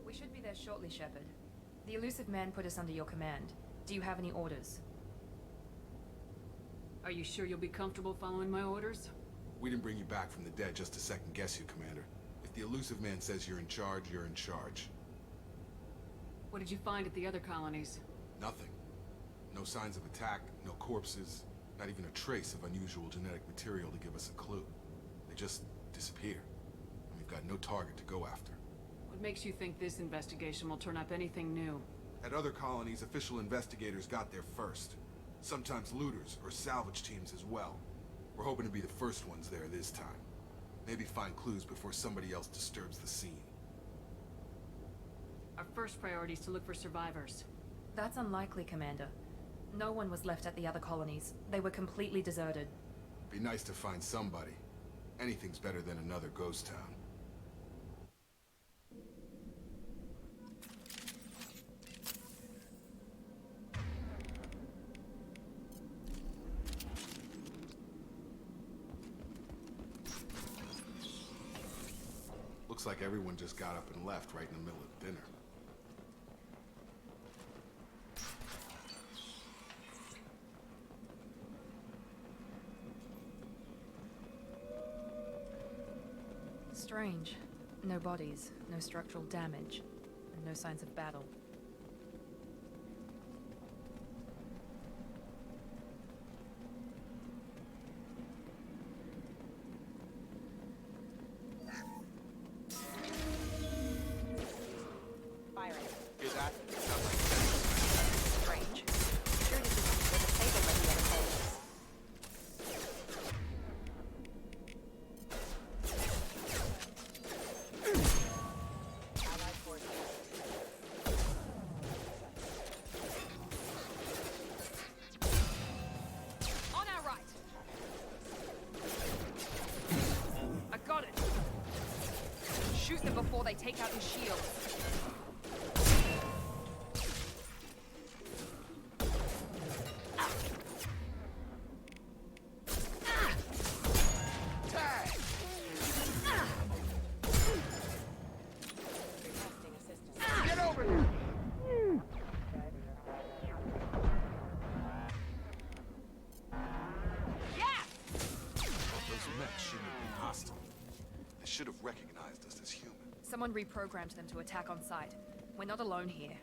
We should be there shortly, Shepard. The elusive man put us under your command. Do you have any orders? Are you sure you'll be comfortable following my orders? We didn't bring you back from the dead just to second guess you, Commander. If the elusive man says you're in charge, you're in charge. What did you find at the other colonies? Nothing. No signs of attack, no corpses, not even a trace of unusual genetic material to give us a clue. They just disappear. And we've got no target to go after. What makes you think this investigation will turn up anything new? At other colonies, official investigators got there first. Sometimes looters or salvage teams as well. We're hoping to be the first ones there this time. Maybe find clues before somebody else disturbs the scene. Our first priority is to look for survivors. That's unlikely, Commander. No one was left at the other colonies. They were completely deserted. Be nice to find somebody. Anything's better than another ghost town. Looks like everyone just got up and left right in the middle of dinner. Strange. No bodies, no structural damage, and no signs of battle. Hear that? Strange. Security systems were disabled at the other colonies. On our right. I got it. Shoot them before they take out your shield. Get over here! Those mechs shouldn't have been hostile. They should have recognized us as human. Someone reprogrammed them to attack on sight. We're not alone here.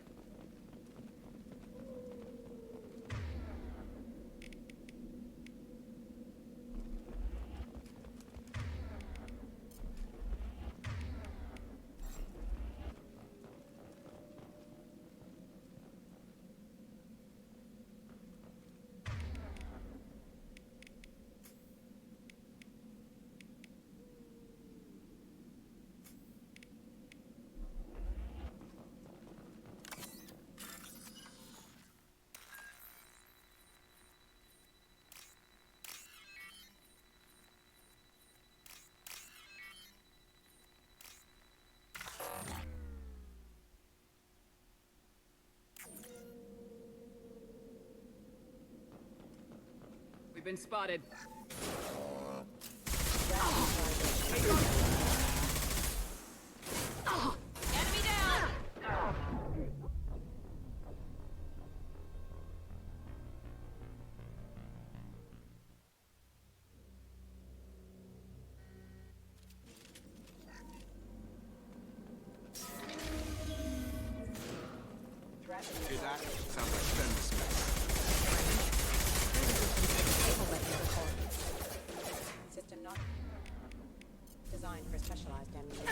We've been spotted. Enemy down! Hear that? Sounds like Fenris mess. System not designed for specialized ammunition.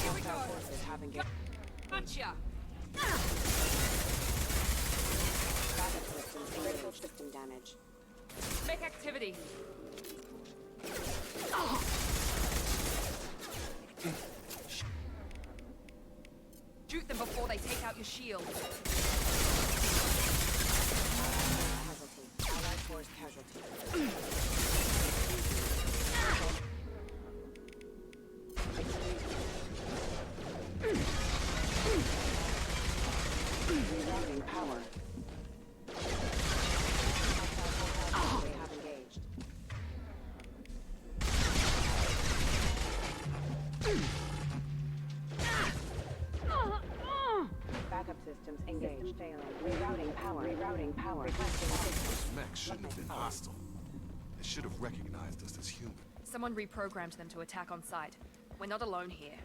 Here we go! Forces have engaged. Gotcha! Rapid systems critical system damage. Make activity! Shoot them before they take out your shield. Casualty. Allied force casualty. Rerouting power. They have engaged. systems engaged. Failing. Rerouting power. Rerouting power. Requesting assistance. Those mechs shouldn't have been hostile. They should have recognized us as human. Someone reprogrammed them to attack on sight. We're not alone here.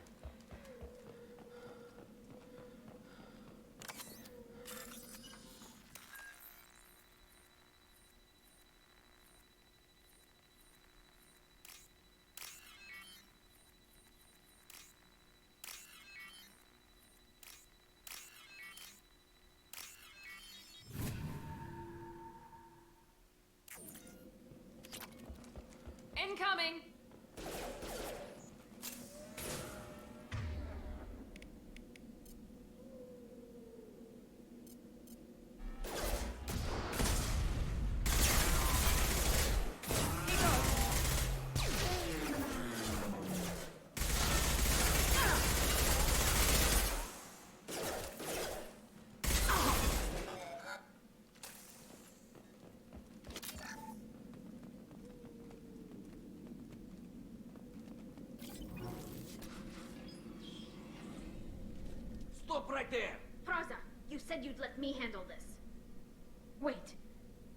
Incoming! Stop right there! Praza, you said you'd let me handle this. Wait,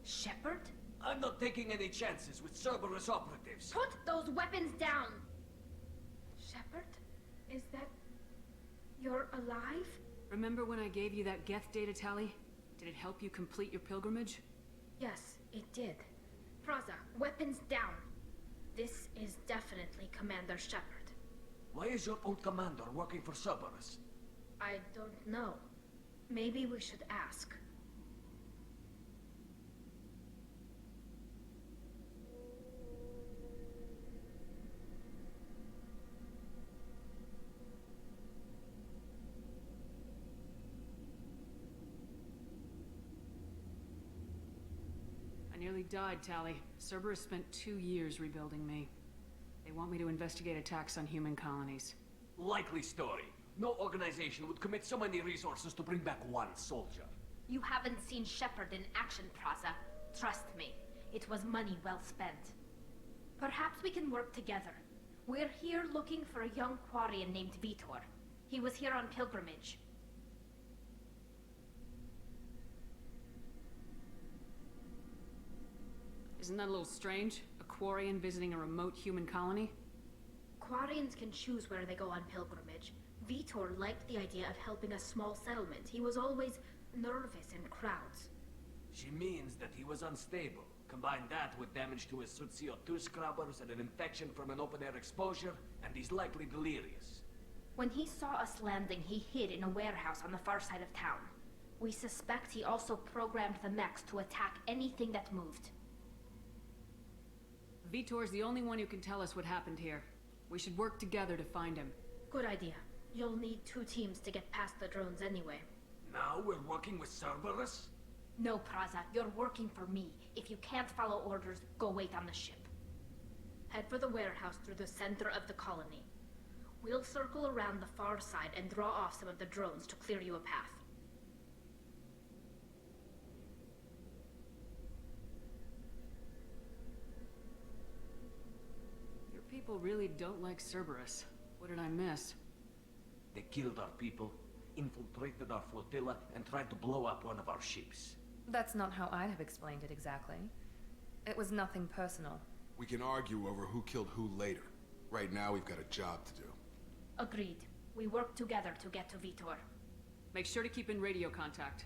Shepard? I'm not taking any chances with Cerberus operatives. Put those weapons down! Shepard? Is that... you're alive? Remember when I gave you that Geth data tally? Did it help you complete your pilgrimage? Yes, it did. Praza, weapons down. This is definitely Commander Shepard. Why is your old commander working for Cerberus? I don't know. Maybe we should ask. I nearly died, Tally. Cerberus spent 2 years rebuilding me. They want me to investigate attacks on human colonies. Likely story. No organization would commit so many resources to bring back one soldier. You haven't seen Shepard in action, Praza. Trust me, it was money well spent. Perhaps we can work together. We're here looking for a young Quarian named Vitor. He was here on pilgrimage. Isn't that a little strange? A Quarian visiting a remote human colony? Quarians can choose where they go on pilgrimage. Vitor liked the idea of helping a small settlement. He was always nervous in crowds. She means that he was unstable. Combine that with damage to his Sut CO2 scrubbers and an infection from an open-air exposure, and he's likely delirious. When he saw us landing, he hid in a warehouse on the far side of town. We suspect he also programmed the mechs to attack anything that moved. Vitor's the only one who can tell us what happened here. We should work together to find him. Good idea. You'll need 2 teams to get past the drones anyway. Now we're working with Cerberus? No, Praza, you're working for me. If you can't follow orders, go wait on the ship. Head for the warehouse through the center of the colony. We'll circle around the far side and draw off some of the drones to clear you a path. Your people really don't like Cerberus. What did I miss? They killed our people, infiltrated our flotilla, and tried to blow up one of our ships. That's not how I'd have explained it exactly. It was nothing personal. We can argue over who killed who later. Right now, we've got a job to do. Agreed. We work together to get to Vitor. Make sure to keep in radio contact.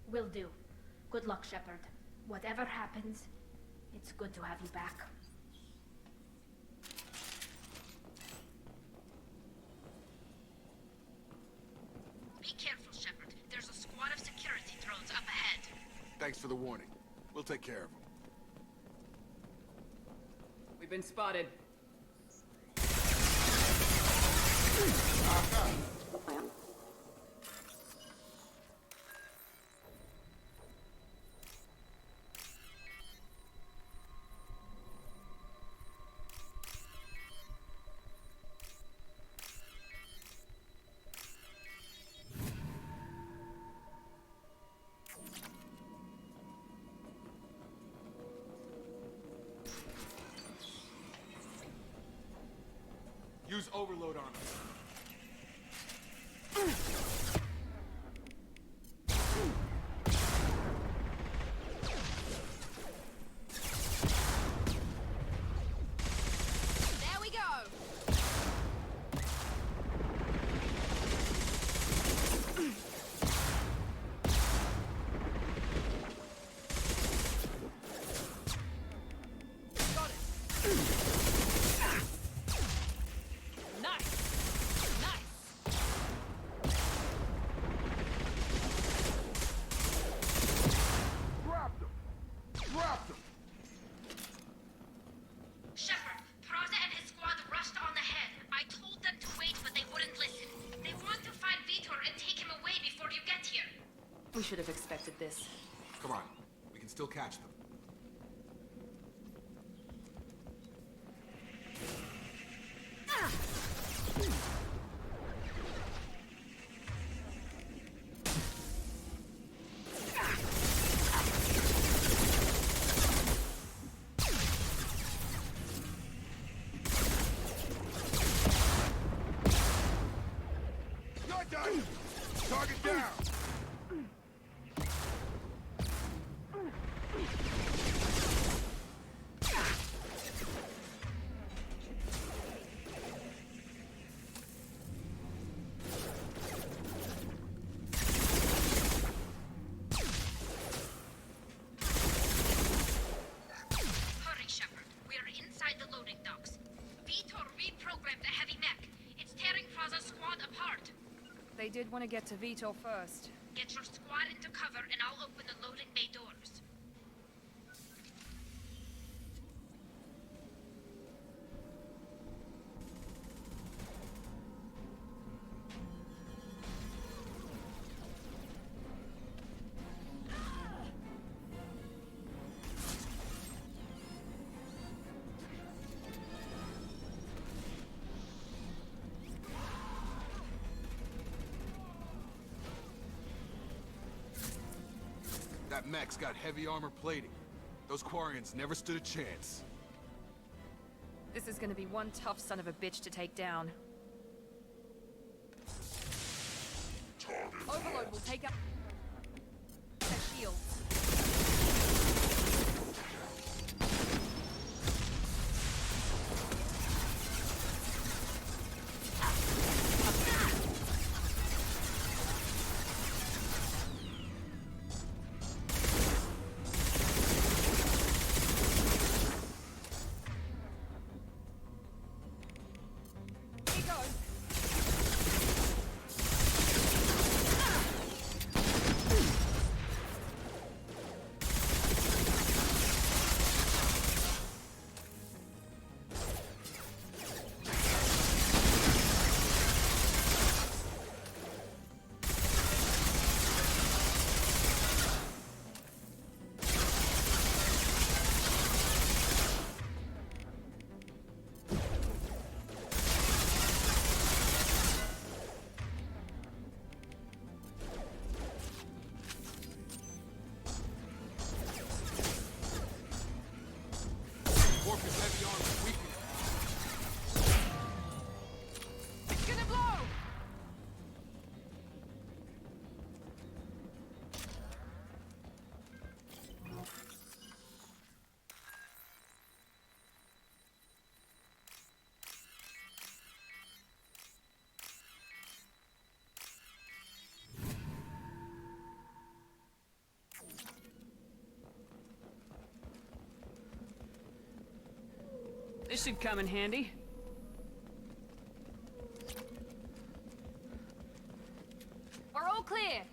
Will do. Good luck, Shepard. Whatever happens, it's good to have you back. Be careful, Shepard. There's a squad of security drones up ahead. Thanks for the warning. We'll take care of them. We've been spotted. Use overload on us. should have expected this. Come on, we can still catch them. You're done! Target down! Hurry, Shepard. We are inside the loading docks. Vitor reprogrammed the heavy mech. It's tearing Fraza's squad apart. They did want to get to Vitor first. Get your squad into cover and I'll open the loading bay doors. That mech's got heavy armor plating. Those Quarians never stood a chance. This is gonna be one tough son of a bitch to take down. Overload will take out their shields. He goes. Orca's heavy armor weakened. It's gonna blow! This should come in handy. We're all clear.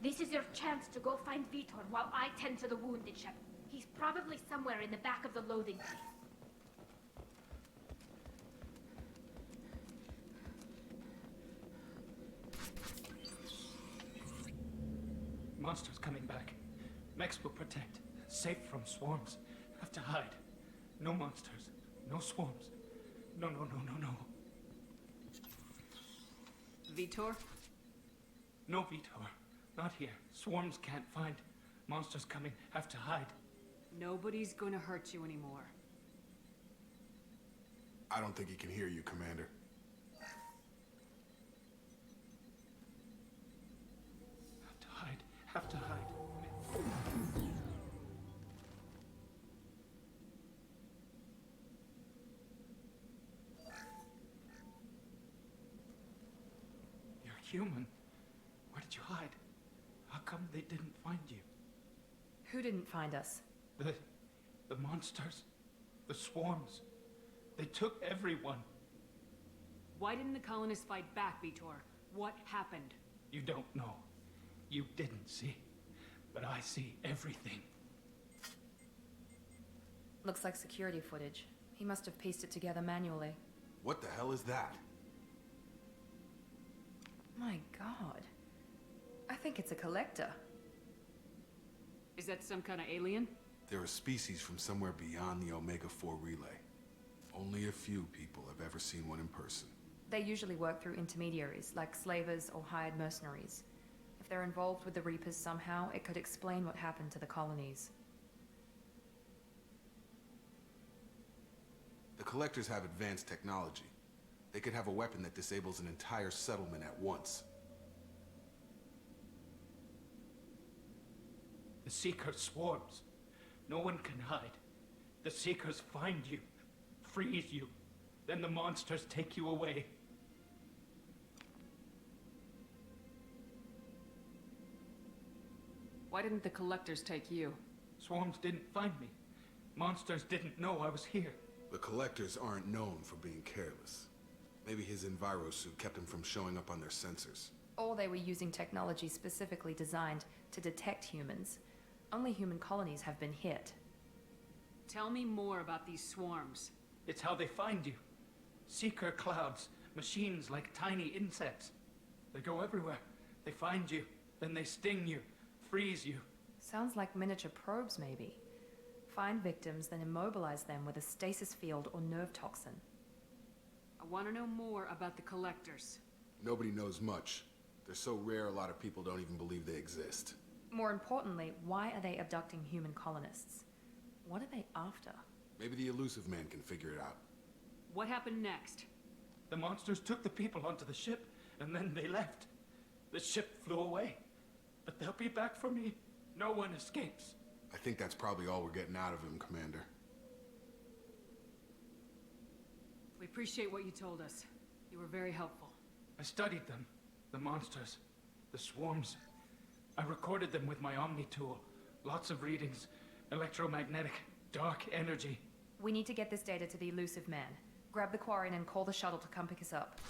This is your chance to go find Vitor while I tend to the wounded, Shepard. He's probably somewhere in the back of the loading bay. Monsters coming back. Mechs will protect. Safe from swarms. Have to hide. No monsters. No swarms. No, no, no, no, no. Vitor? No, Vitor. Not here. Swarms can't find. Monsters coming. Have to hide. Nobody's gonna hurt you anymore. I don't think he can hear you, Commander. Have to hide. Have to hide. You're human. Where did you hide? How come they didn't find you? Who didn't find us? The monsters. The swarms. They took everyone. Why didn't the colonists fight back, Vitor? What happened? You don't know. You didn't see. But I see everything. Looks like security footage. He must have pieced it together manually. What the hell is that? My god. think it's a collector. Is that some kind of alien? They're a species from somewhere beyond the Omega-4 relay. Only a few people have ever seen one in person. They usually work through intermediaries, like slavers or hired mercenaries. If they're involved with the Reapers somehow, it could explain what happened to the colonies. The Collectors have advanced technology. They could have a weapon that disables an entire settlement at once. The Seeker swarms. No one can hide. The Seekers find you, freeze you, then the monsters take you away. Why didn't the Collectors take you? Swarms didn't find me. Monsters didn't know I was here. The Collectors aren't known for being careless. Maybe his envirosuit kept him from showing up on their sensors. Or they were using technology specifically designed to detect humans. Only human colonies have been hit. Tell me more about these swarms. It's how they find you. Seeker clouds, machines like tiny insects. They go everywhere. They find you, then they sting you, freeze you. Sounds like miniature probes, maybe. Find victims, then immobilize them with a stasis field or nerve toxin. I want to know more about the Collectors. Nobody knows much. They're so rare, a lot of people don't even believe they exist. More importantly, why are they abducting human colonists? What are they after? Maybe the Elusive Man can figure it out. What happened next? The monsters took the people onto the ship, and then they left. The ship flew away. But they'll be back for me. No one escapes. I think that's probably all we're getting out of him, Commander. We appreciate what you told us. You were very helpful. I studied them. The monsters. The swarms. I recorded them with my Omni tool. Lots of readings. Electromagnetic. Dark energy. We need to get this data to the Elusive Man. Grab the Quarian and call the shuttle to come pick us up.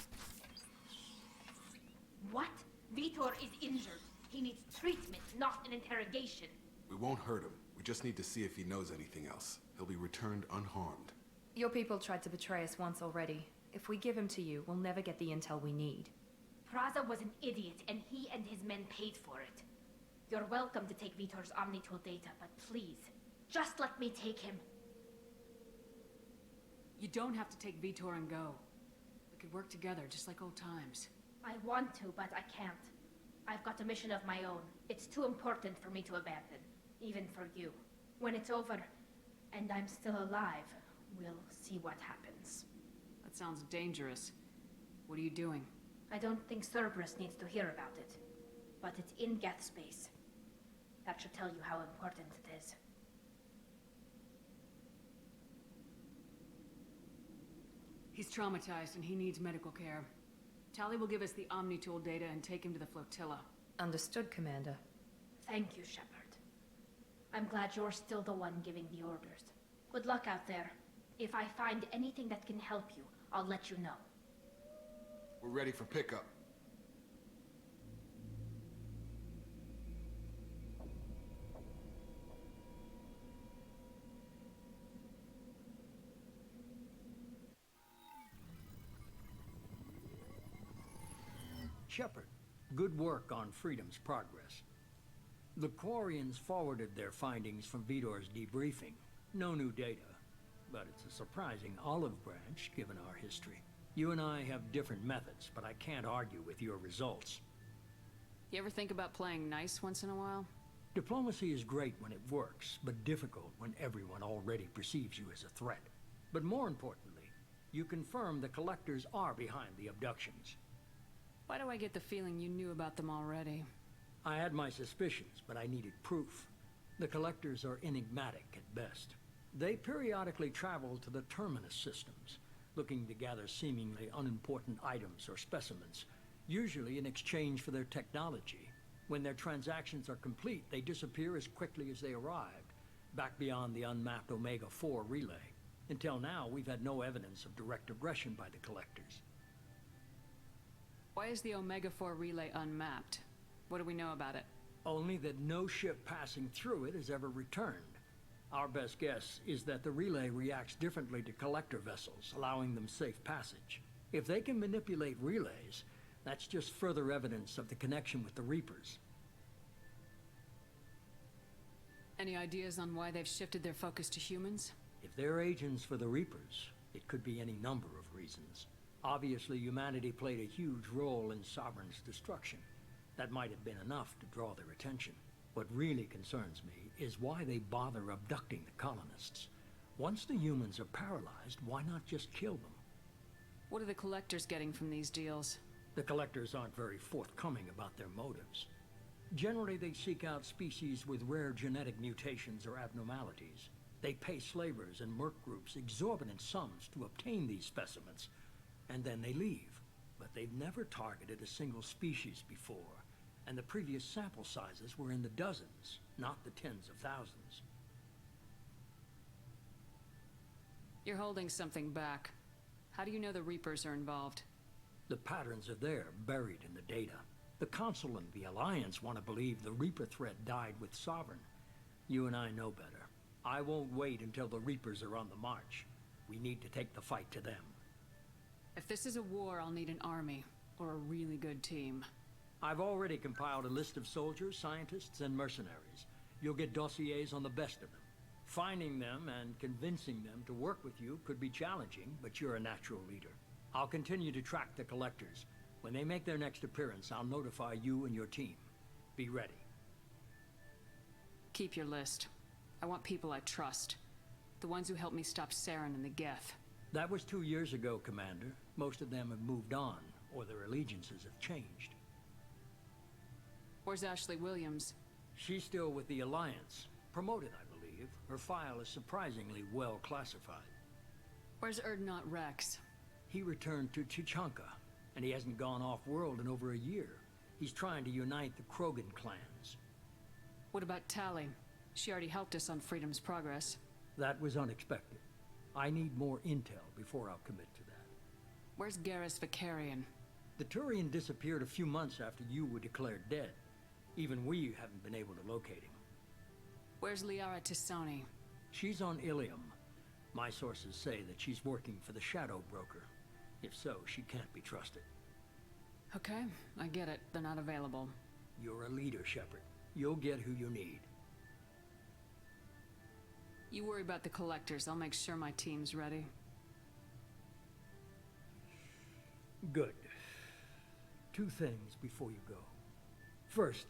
What? Vitor is injured. He needs treatment, not an interrogation. We won't hurt him. We just need to see if he knows anything else. He'll be returned unharmed. Your people tried to betray us once already. If we give him to you, we'll never get the intel we need. Praza was an idiot, and he and his men paid for it. You're welcome to take Vitor's Omnitool data, but please, just let me take him. You don't have to take Vitor and go. We could work together, just like old times. I want to, but I can't. I've got a mission of my own. It's too important for me to abandon, even for you. When it's over, and I'm still alive, we'll see what happens. That sounds dangerous. What are you doing? I don't think Cerberus needs to hear about it, but it's in Geth space. That should tell you how important it is. He's traumatized and he needs medical care. Tali will give us the Omnitool data and take him to the flotilla. Understood, Commander. Thank you, Shepard. I'm glad you're still the one giving the orders. Good luck out there. If I find anything that can help you, I'll let you know. We're ready for pickup. Shepard, good work on Freedom's progress. The Quarians forwarded their findings from Vitor's debriefing. No new data, but it's a surprising olive branch given our history. You and I have different methods, but I can't argue with your results. You ever think about playing nice once in a while? Diplomacy is great when it works, but difficult when everyone already perceives you as a threat. But more importantly, you confirm the Collectors are behind the abductions. Why do I get the feeling you knew about them already? I had my suspicions, but I needed proof. The Collectors are enigmatic at best. They periodically travel to the Terminus systems, looking to gather seemingly unimportant items or specimens, usually in exchange for their technology. When their transactions are complete, they disappear as quickly as they arrived, back beyond the unmapped Omega-4 relay. Until now, we've had no evidence of direct aggression by the Collectors. Why is the Omega-4 relay unmapped? What do we know about it? Only that no ship passing through it has ever returned. Our best guess is that the relay reacts differently to Collector vessels, allowing them safe passage. If they can manipulate relays, that's just further evidence of the connection with the Reapers. Any ideas on why they've shifted their focus to humans? If they're agents for the Reapers, it could be any number of reasons. Obviously, humanity played a huge role in Sovereign's destruction. That might have been enough to draw their attention. What really concerns me is why they bother abducting the colonists. Once the humans are paralyzed, why not just kill them? What are the Collectors getting from these deals? The Collectors aren't very forthcoming about their motives. Generally, they seek out species with rare genetic mutations or abnormalities. They pay slavers and merc groups exorbitant sums to obtain these specimens, and then they leave. But they've never targeted a single species before, and the previous sample sizes were in the dozens, not the tens of thousands. You're holding something back. How do you know the Reapers are involved? The patterns are there, buried in the data. The Council and the Alliance want to believe the Reaper threat died with Sovereign. You and I know better. I won't wait until the Reapers are on the march. We need to take the fight to them. If this is a war, I'll need an army, or a really good team. I've already compiled a list of soldiers, scientists, and mercenaries. You'll get dossiers on the best of them. Finding them and convincing them to work with you could be challenging, but you're a natural leader. I'll continue to track the Collectors. When they make their next appearance, I'll notify you and your team. Be ready. Keep your list. I want people I trust. The ones who helped me stop Saren and the Geth. That was 2 years ago, Commander. Most of them have moved on, or their allegiances have changed. Where's Ashley Williams? She's still with the Alliance. Promoted, I believe. Her file is surprisingly well classified. Where's Erdnot Rex? He returned to Chichanka, and he hasn't gone off-world in over a year. He's trying to unite the Krogan clans. What about Tali? She already helped us on Freedom's Progress. That was unexpected. I need more intel before I'll commit to that. Where's Garrus Vicarian? The Turian disappeared a few months after you were declared dead. Even we haven't been able to locate him. Where's Liara Tisoni? She's on Ilium. My sources say that she's working for the Shadow Broker. If so, she can't be trusted. Okay, I get it. They're not available. You're a leader, Shepard. You'll get who you need. You worry about the Collectors. I'll make sure my team's ready. Good. 2 things before you go. First,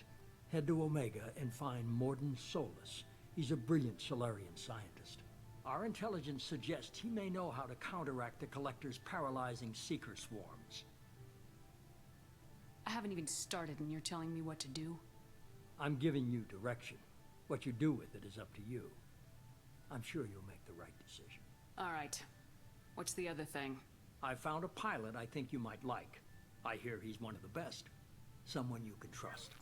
head to Omega and find Mordin Solus. He's a brilliant Solarian scientist. Our intelligence suggests he may know how to counteract the Collector's paralyzing Seeker swarms. I haven't even started and you're telling me what to do? I'm giving you direction. What you do with it is up to you. I'm sure you'll make the right decision. All right. What's the other thing? I found a pilot I think you might like. I hear he's one of the best. Someone you can trust.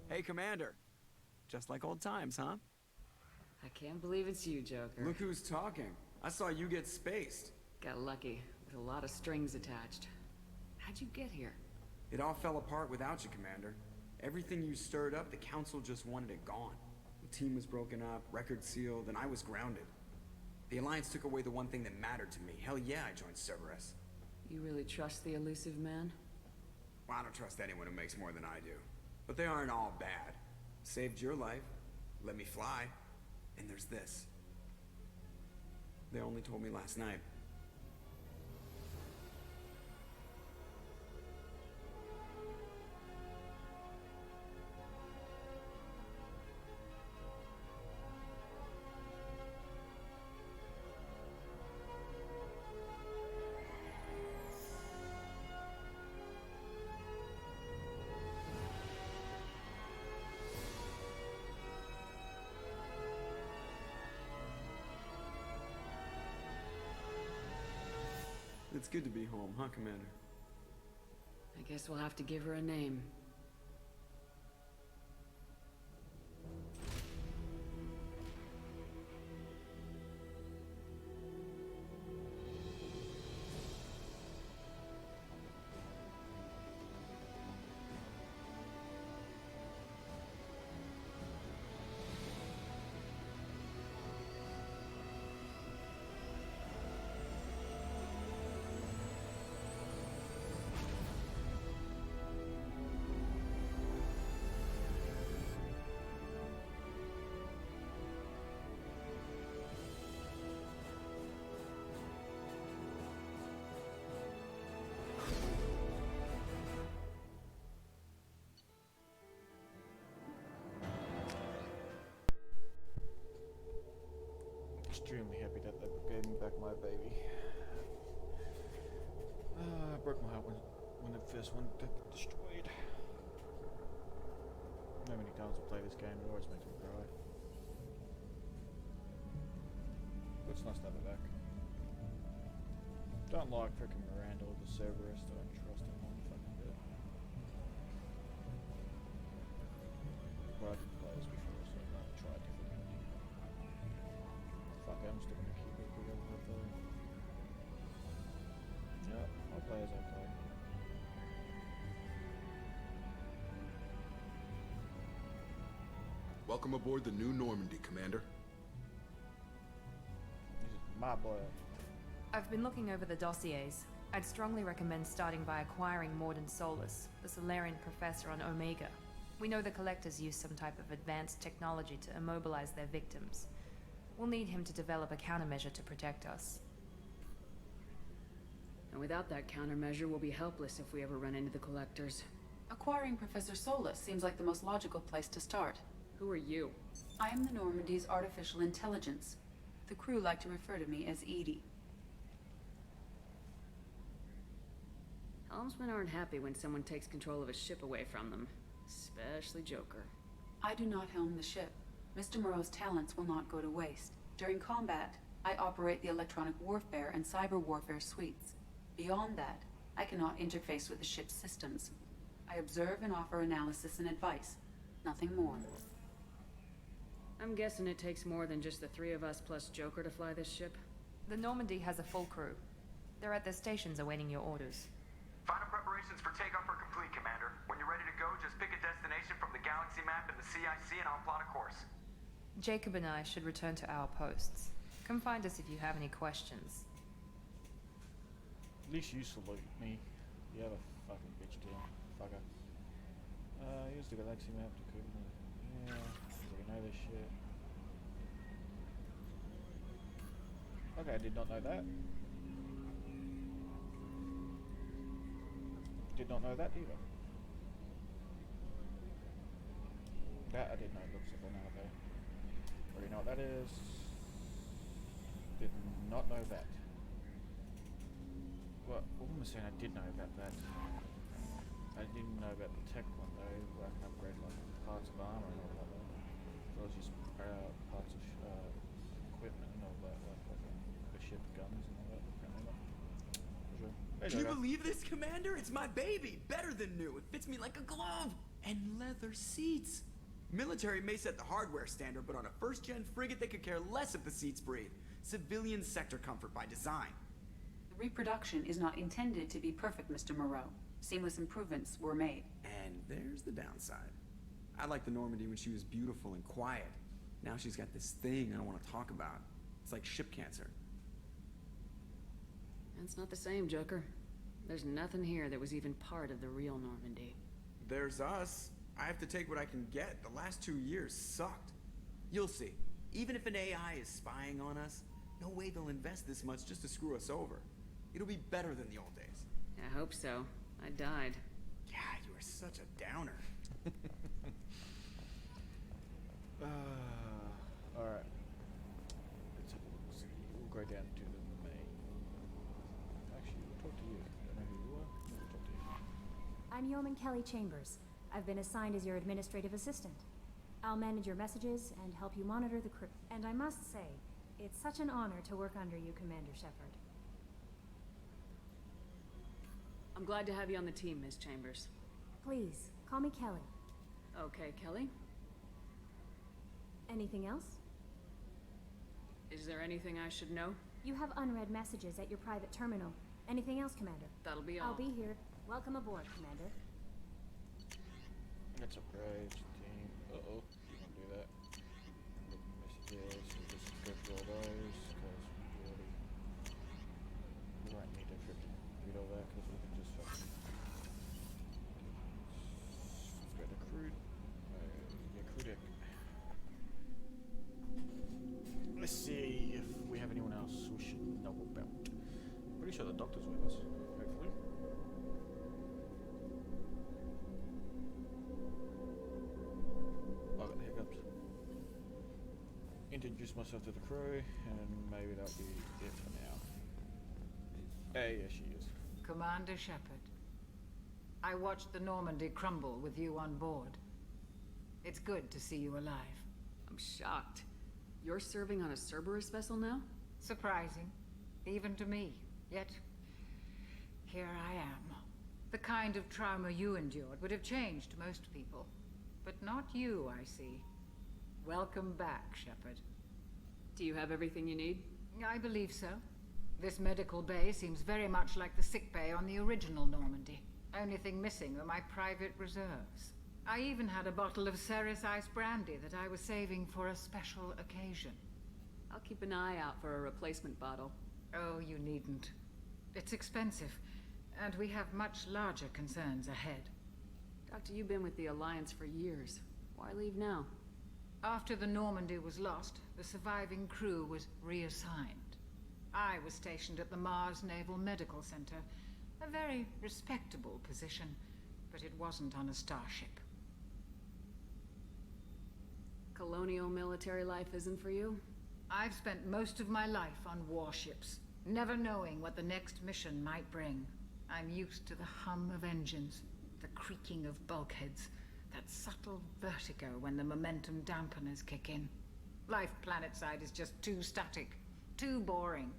Hey, Commander. Just like old times, huh? I can't believe it's you, Joker. Look who's talking. I saw you get spaced. Got lucky, with a lot of strings attached. How'd you get here? It all fell apart without you, Commander. Everything you stirred up, the Council just wanted it gone. The team was broken up, record sealed, and I was grounded. The Alliance took away the one thing that mattered to me. Hell yeah, I joined Cerberus. You really trust the elusive man? Well, I don't trust anyone who makes more than I do. But they aren't all bad. Saved your life, let me fly, and there's this. They only told me last night. It's good to be home, huh, Commander? I guess we'll have to give her a name. extremely happy that they gave me back my baby. I broke my heart when the first one got destroyed. So many times I play this game, it always makes me cry. But it's nice to have her back. Don't like freaking Miranda or the Cerberus, I don't trust him one fucking bit. But I did play this before, so I'm gonna try different. Fuck it, I'm still gonna keep it because I play. Yeah, I'll play as I play. Welcome aboard the New Normandy, Commander. This is my boy. I've been looking over the dossiers. I'd strongly recommend starting by acquiring Morden Solus, the Solarian professor on Omega. We know the Collectors use some type of advanced technology to immobilize their victims. We'll need him to develop a countermeasure to protect us. And without that countermeasure, we'll be helpless if we ever run into the Collectors. Acquiring Professor Solus seems like the most logical place to start. Who are you? I am the Normandy's artificial intelligence. The crew like to refer to me as Edie. Helmsmen aren't happy when someone takes control of a ship away from them. Especially Joker. I do not helm the ship. Mr. Moreau's talents will not go to waste. During combat, I operate the electronic warfare and cyber warfare suites. Beyond that, I cannot interface with the ship's systems. I observe and offer analysis and advice. Nothing more. I'm guessing it takes more than just the three of us plus Joker to fly this ship? The Normandy has a full crew. They're at their stations awaiting your orders. Final preparations for takeoff are complete, Commander. When you're ready to go, just pick a destination from the galaxy map and the CIC and I'll plot a course. Jacob and I should return to our posts. Come find us if you have any questions. At least you salute me. You have a fucking bitch deal. Fucker. Here's the galaxy map to cover. Yeah, we know this shit. Okay, I did not know that. Did not know that either. That I did know. Looks like I know that. Already know what that is. Did not know that. Well, what am I saying? I did know about that. I didn't know about the tech one though, where I can upgrade like parts of armor and all that. As well as just parts of equipment and all that, like the ship guns and all that. Sure. Hey, Can you Joker. believe this, Commander? It's my baby! Better than new. It fits me like a glove! And leather seats. Military may set the hardware standard, but on a first-gen frigate, they could care less if the seats breathe. Civilian sector comfort by design. The reproduction is not intended to be perfect, Mr. Moreau. Seamless improvements were made. And there's the downside. I liked the Normandy when she was beautiful and quiet. Now she's got this thing I don't want to talk about. It's like ship cancer. That's not the same, Joker. There's nothing here that was even part of the real Normandy. There's us. I have to take what I can get. The last 2 years sucked. You'll see. Even if an AI is spying on us, no way they'll invest this much just to screw us over. It'll be better than the old days. I hope so. I died. Yeah, you are such a downer. Alright. Let's have a look. See. We'll go down to the main. Actually, we'll talk to you. I don't know who you are. We'll talk to you. I'm Yeoman Kelly Chambers. I've been assigned as your administrative assistant. I'll manage your messages and help you monitor the crew. And I must say, it's such an honor to work under you, Commander Shepard. I'm glad to have you on the team, Ms. Chambers. Please, call me Kelly. Okay, Kelly. Anything else? Is there anything I should know? You have unread messages at your private terminal. Anything else, Commander? That'll be all. I'll be here. Welcome aboard, Commander. Let's upgrade team. Uh-oh. You can do that. Look at messages. We'll just go through all those, because we won't need to read all that, because we can just fucking... Let's go to crude. Yeah, crew deck. Let's see if we have anyone else we should know about. Pretty sure the doctor's with us, hopefully. Oh, I got the hiccups. introduce myself to the crew, and maybe that'll be it for now. Hey, yeah, she is. Commander Shepard. I watched the Normandy crumble with you on board. It's good to see you alive. I'm shocked. You're serving on a Cerberus vessel now? Surprising, even to me. Yet, here I am. The kind of trauma you endured would have changed most people. But not you, I see. Welcome back, Shepard. Do you have everything you need? I believe so. This medical bay seems very much like the sick bay on the original Normandy. Only thing missing were my private reserves. I even had a bottle of Ceres Ice brandy that I was saving for a special occasion. I'll keep an eye out for a replacement bottle. Oh, you needn't. It's expensive, and we have much larger concerns ahead. Doctor, you've been with the Alliance for years. Why leave now? After the Normandy was lost, the surviving crew was reassigned. I was stationed at the Mars Naval Medical Center, a very respectable position, but it wasn't on a starship. Colonial military life isn't for you? I've spent most of my life on warships, never knowing what the next mission might bring. I'm used to the hum of engines, the creaking of bulkheads, that subtle vertigo when the momentum dampeners kick in. Life planetside is just too static, too boring.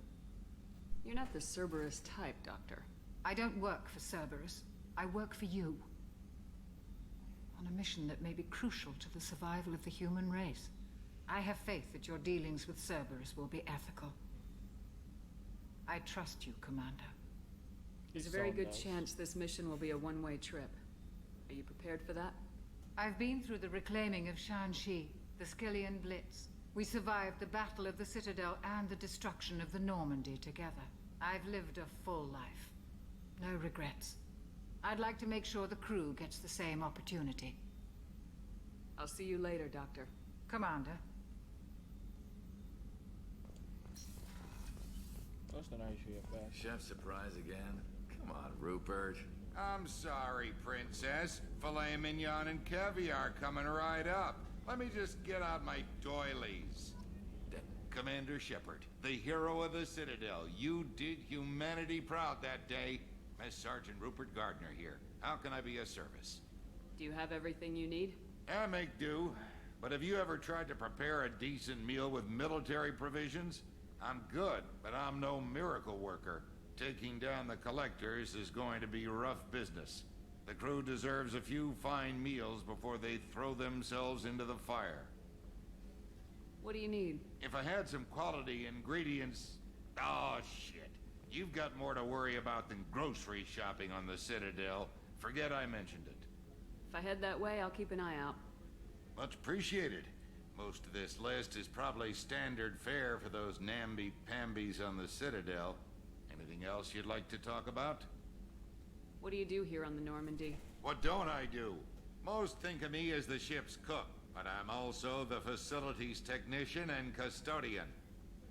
You're not the Cerberus type, Doctor. I don't work for Cerberus. I work for you. On a mission that may be crucial to the survival of the human race. I have faith that your dealings with Cerberus will be ethical. I trust you, Commander. There's a very good chance this mission will be a one-way trip. Are you prepared for that? I've been through the reclaiming of Shanxi, the Skillian Blitz. We survived the Battle of the Citadel and the destruction of the Normandy together. I've lived a full life. No regrets. I'd like to make sure the crew gets the same opportunity. I'll see you later, Doctor. Commander. That's the nice you back. Chef surprise again? Come on, Rupert. I'm sorry, Princess. Filet mignon and caviar coming right up. Let me just get out my doilies. Commander Shepard, the hero of the Citadel. You did humanity proud that day. Master Sergeant Rupert Gardner here. How can I be of service? Do you have everything you need? I make do. But have you ever tried to prepare a decent meal with military provisions? I'm good, but I'm no miracle worker. Taking down the collectors is going to be rough business. The crew deserves a few fine meals before they throw themselves into the fire. What do you need? If I had some quality ingredients... Oh, shit. You've got more to worry about than grocery shopping on the Citadel. Forget I mentioned it. If I head that way, I'll keep an eye out. Much appreciated. Most of this list is probably standard fare for those namby-pambies on the Citadel. Anything else you'd like to talk about? What do you do here on the Normandy? What don't I do? Most think of me as the ship's cook, but I'm also the facilities technician and custodian.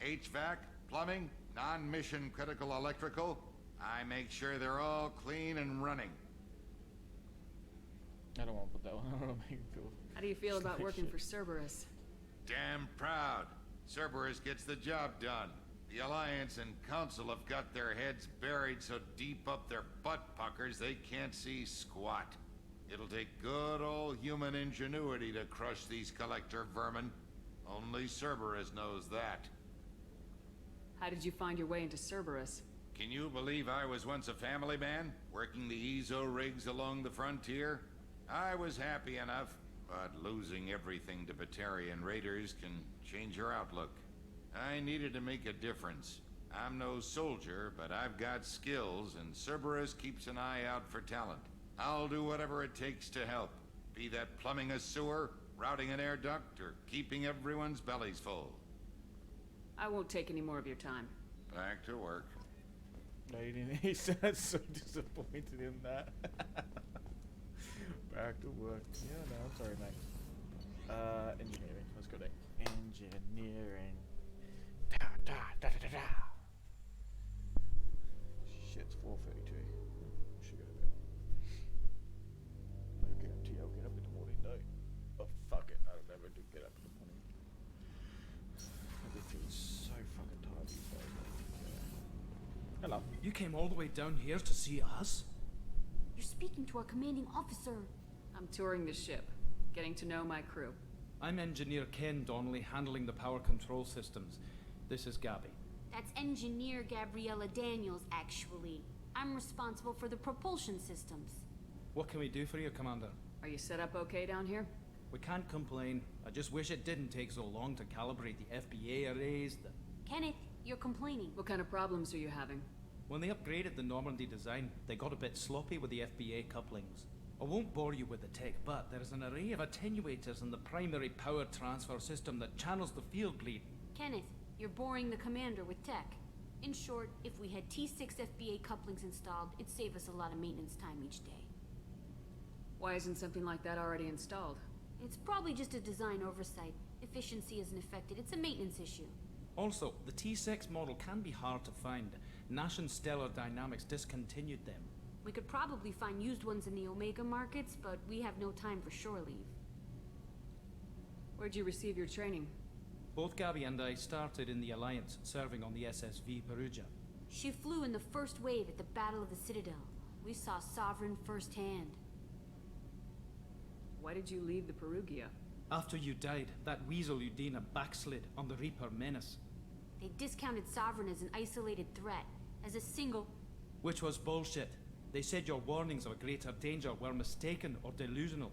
HVAC, plumbing, non-mission critical electrical. I make sure they're all clean and running. I don't want to put that one on. Make him feel. How do you feel about working for Cerberus? Damn proud. Cerberus gets the job done. The Alliance and Council have got their heads buried so deep up their butt puckers they can't see squat. It'll take good old human ingenuity to crush these collector vermin. Only Cerberus knows that. How did you find your way into Cerberus? Can you believe I was once a family man, working the EZO rigs along the frontier? I was happy enough, but losing everything to Batarian raiders can change your outlook. I needed to make a difference. I'm no soldier, but I've got skills, and Cerberus keeps an eye out for talent. I'll do whatever it takes to help. Be that plumbing a sewer, routing an air duct, or keeping everyone's bellies full. I won't take any more of your time. Back to work. No, he didn't. He sounds so disappointed in that. Back to work. Yeah, no, I'm sorry, mate. Engineering. Let's go there. Engineering. Da da da da da. Shit's 4:32. Should go to bed. No guarantee I'll get up in the morning though. Oh fuck it, I don't ever do get up in the morning. You came all the way down here to see us? You're speaking to our commanding officer. I'm touring the ship, getting to know my crew. I'm Engineer Ken Donnelly, handling the power control systems. This is Gabby. That's Engineer Gabriella Daniels, actually. I'm responsible for the propulsion systems. What can we do for you, Commander? Are you set up okay down here? We can't complain. I just wish it didn't take so long to calibrate the FBA arrays. Kenneth, you're complaining. What kind of problems are you having? When they upgraded the Normandy design, they got a bit sloppy with the FBA couplings. I won't bore you with the tech, but there is an array of attenuators in the primary power transfer system that channels the field bleed. Kenneth, you're boring the commander with tech. In short, if we had T6 FBA couplings installed, it'd save us a lot of maintenance time each day. Why isn't something like that already installed? It's probably just a design oversight. Efficiency isn't affected. It's a maintenance issue. Also, the T6 model can be hard to find. Nash and Stellar Dynamics discontinued them. We could probably find used ones in the Omega markets, but we have no time for shore leave. Where'd you receive your training? Both Gabby and I started in the Alliance, serving on the SSV Perugia. She flew in the first wave at the Battle of the Citadel. We saw Sovereign firsthand. Why did you leave the Perugia? After you died, that weasel Udina backslid on the Reaper Menace. They discounted Sovereign as an isolated threat, as a single... Which was bullshit. They said your warnings of a greater danger were mistaken or delusional.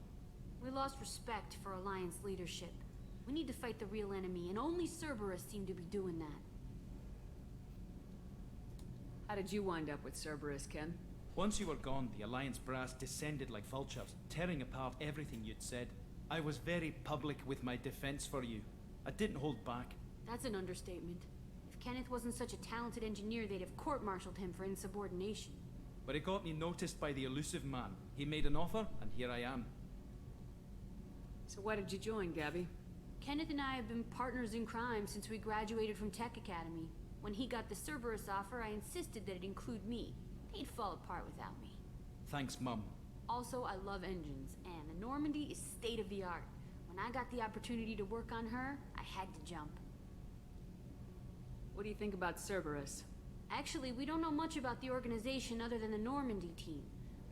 We lost respect for Alliance leadership. We need to fight the real enemy, and only Cerberus seemed to be doing that. How did you wind up with Cerberus, Ken? Once you were gone, the Alliance brass descended like vultures, tearing apart everything you'd said. I was very public with my defense for you. I didn't hold back. That's an understatement. If Kenneth wasn't such a talented engineer, they'd have court-martialed him for insubordination. But it got me noticed by the elusive man. He made an offer, and here I am. So why did you join, Gabby? Kenneth and I have been partners in crime since we graduated from Tech Academy. When he got the Cerberus offer, I insisted that it include me. They'd fall apart without me. Thanks, Mum. Also, I love engines, and the Normandy is state-of-the-art. When I got the opportunity to work on her, I had to jump. What do you think about Cerberus? Actually, we don't know much about the organization other than the Normandy team.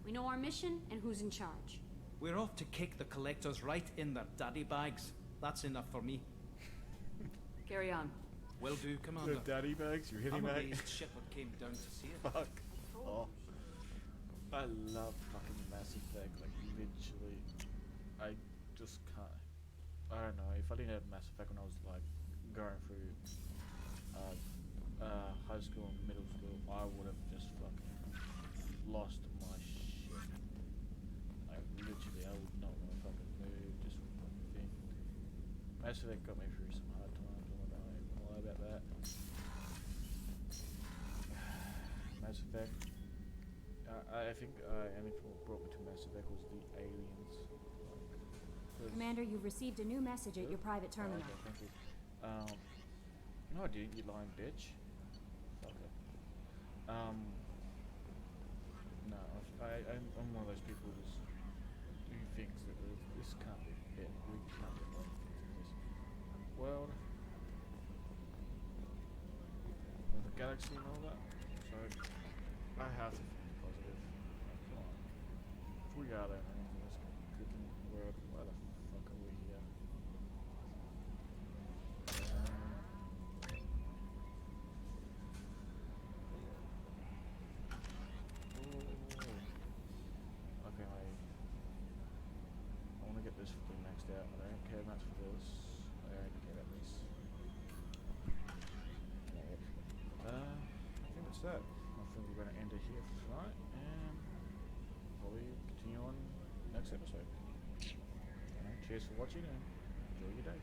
We know our mission and who's in charge. We're off to kick the Collectors right in their daddy bags. That's enough for me. Carry on. Will do, Commander. The daddy bags? You hit him, I'm mate? amazed Shepard came down to see it. Fuck. Oh. I love fucking Mass Effect. Like, literally. I just can't. I don't know. If I didn't have Mass Effect when I was, like, going through high school and middle school, I would have just fucking lost my shit. Like, literally, I would not want to fucking move, just fucking thing. Mass Effect got me through some hard times, I'm not even gonna lie about that. Mass Effect. I think anything what brought me to Mass Effect was the aliens. Commander, you've received a new message at your private terminal. Okay, thank you. No, I didn't, you lying bitch. Fuck it. No, I'm one of those people who thinks that this can't be it. We can't get a lot of things in this world. With the galaxy and all that. So, I have to think positive. Like, come on. If we are there in this cooking world, why the fuck are we here? Okay, I want to get this thing maxed out. I don't care much for this. I only care about this. I think that's that. I think we're going to end it here for tonight, and probably continue on next episode. Cheers for watching, and enjoy your day.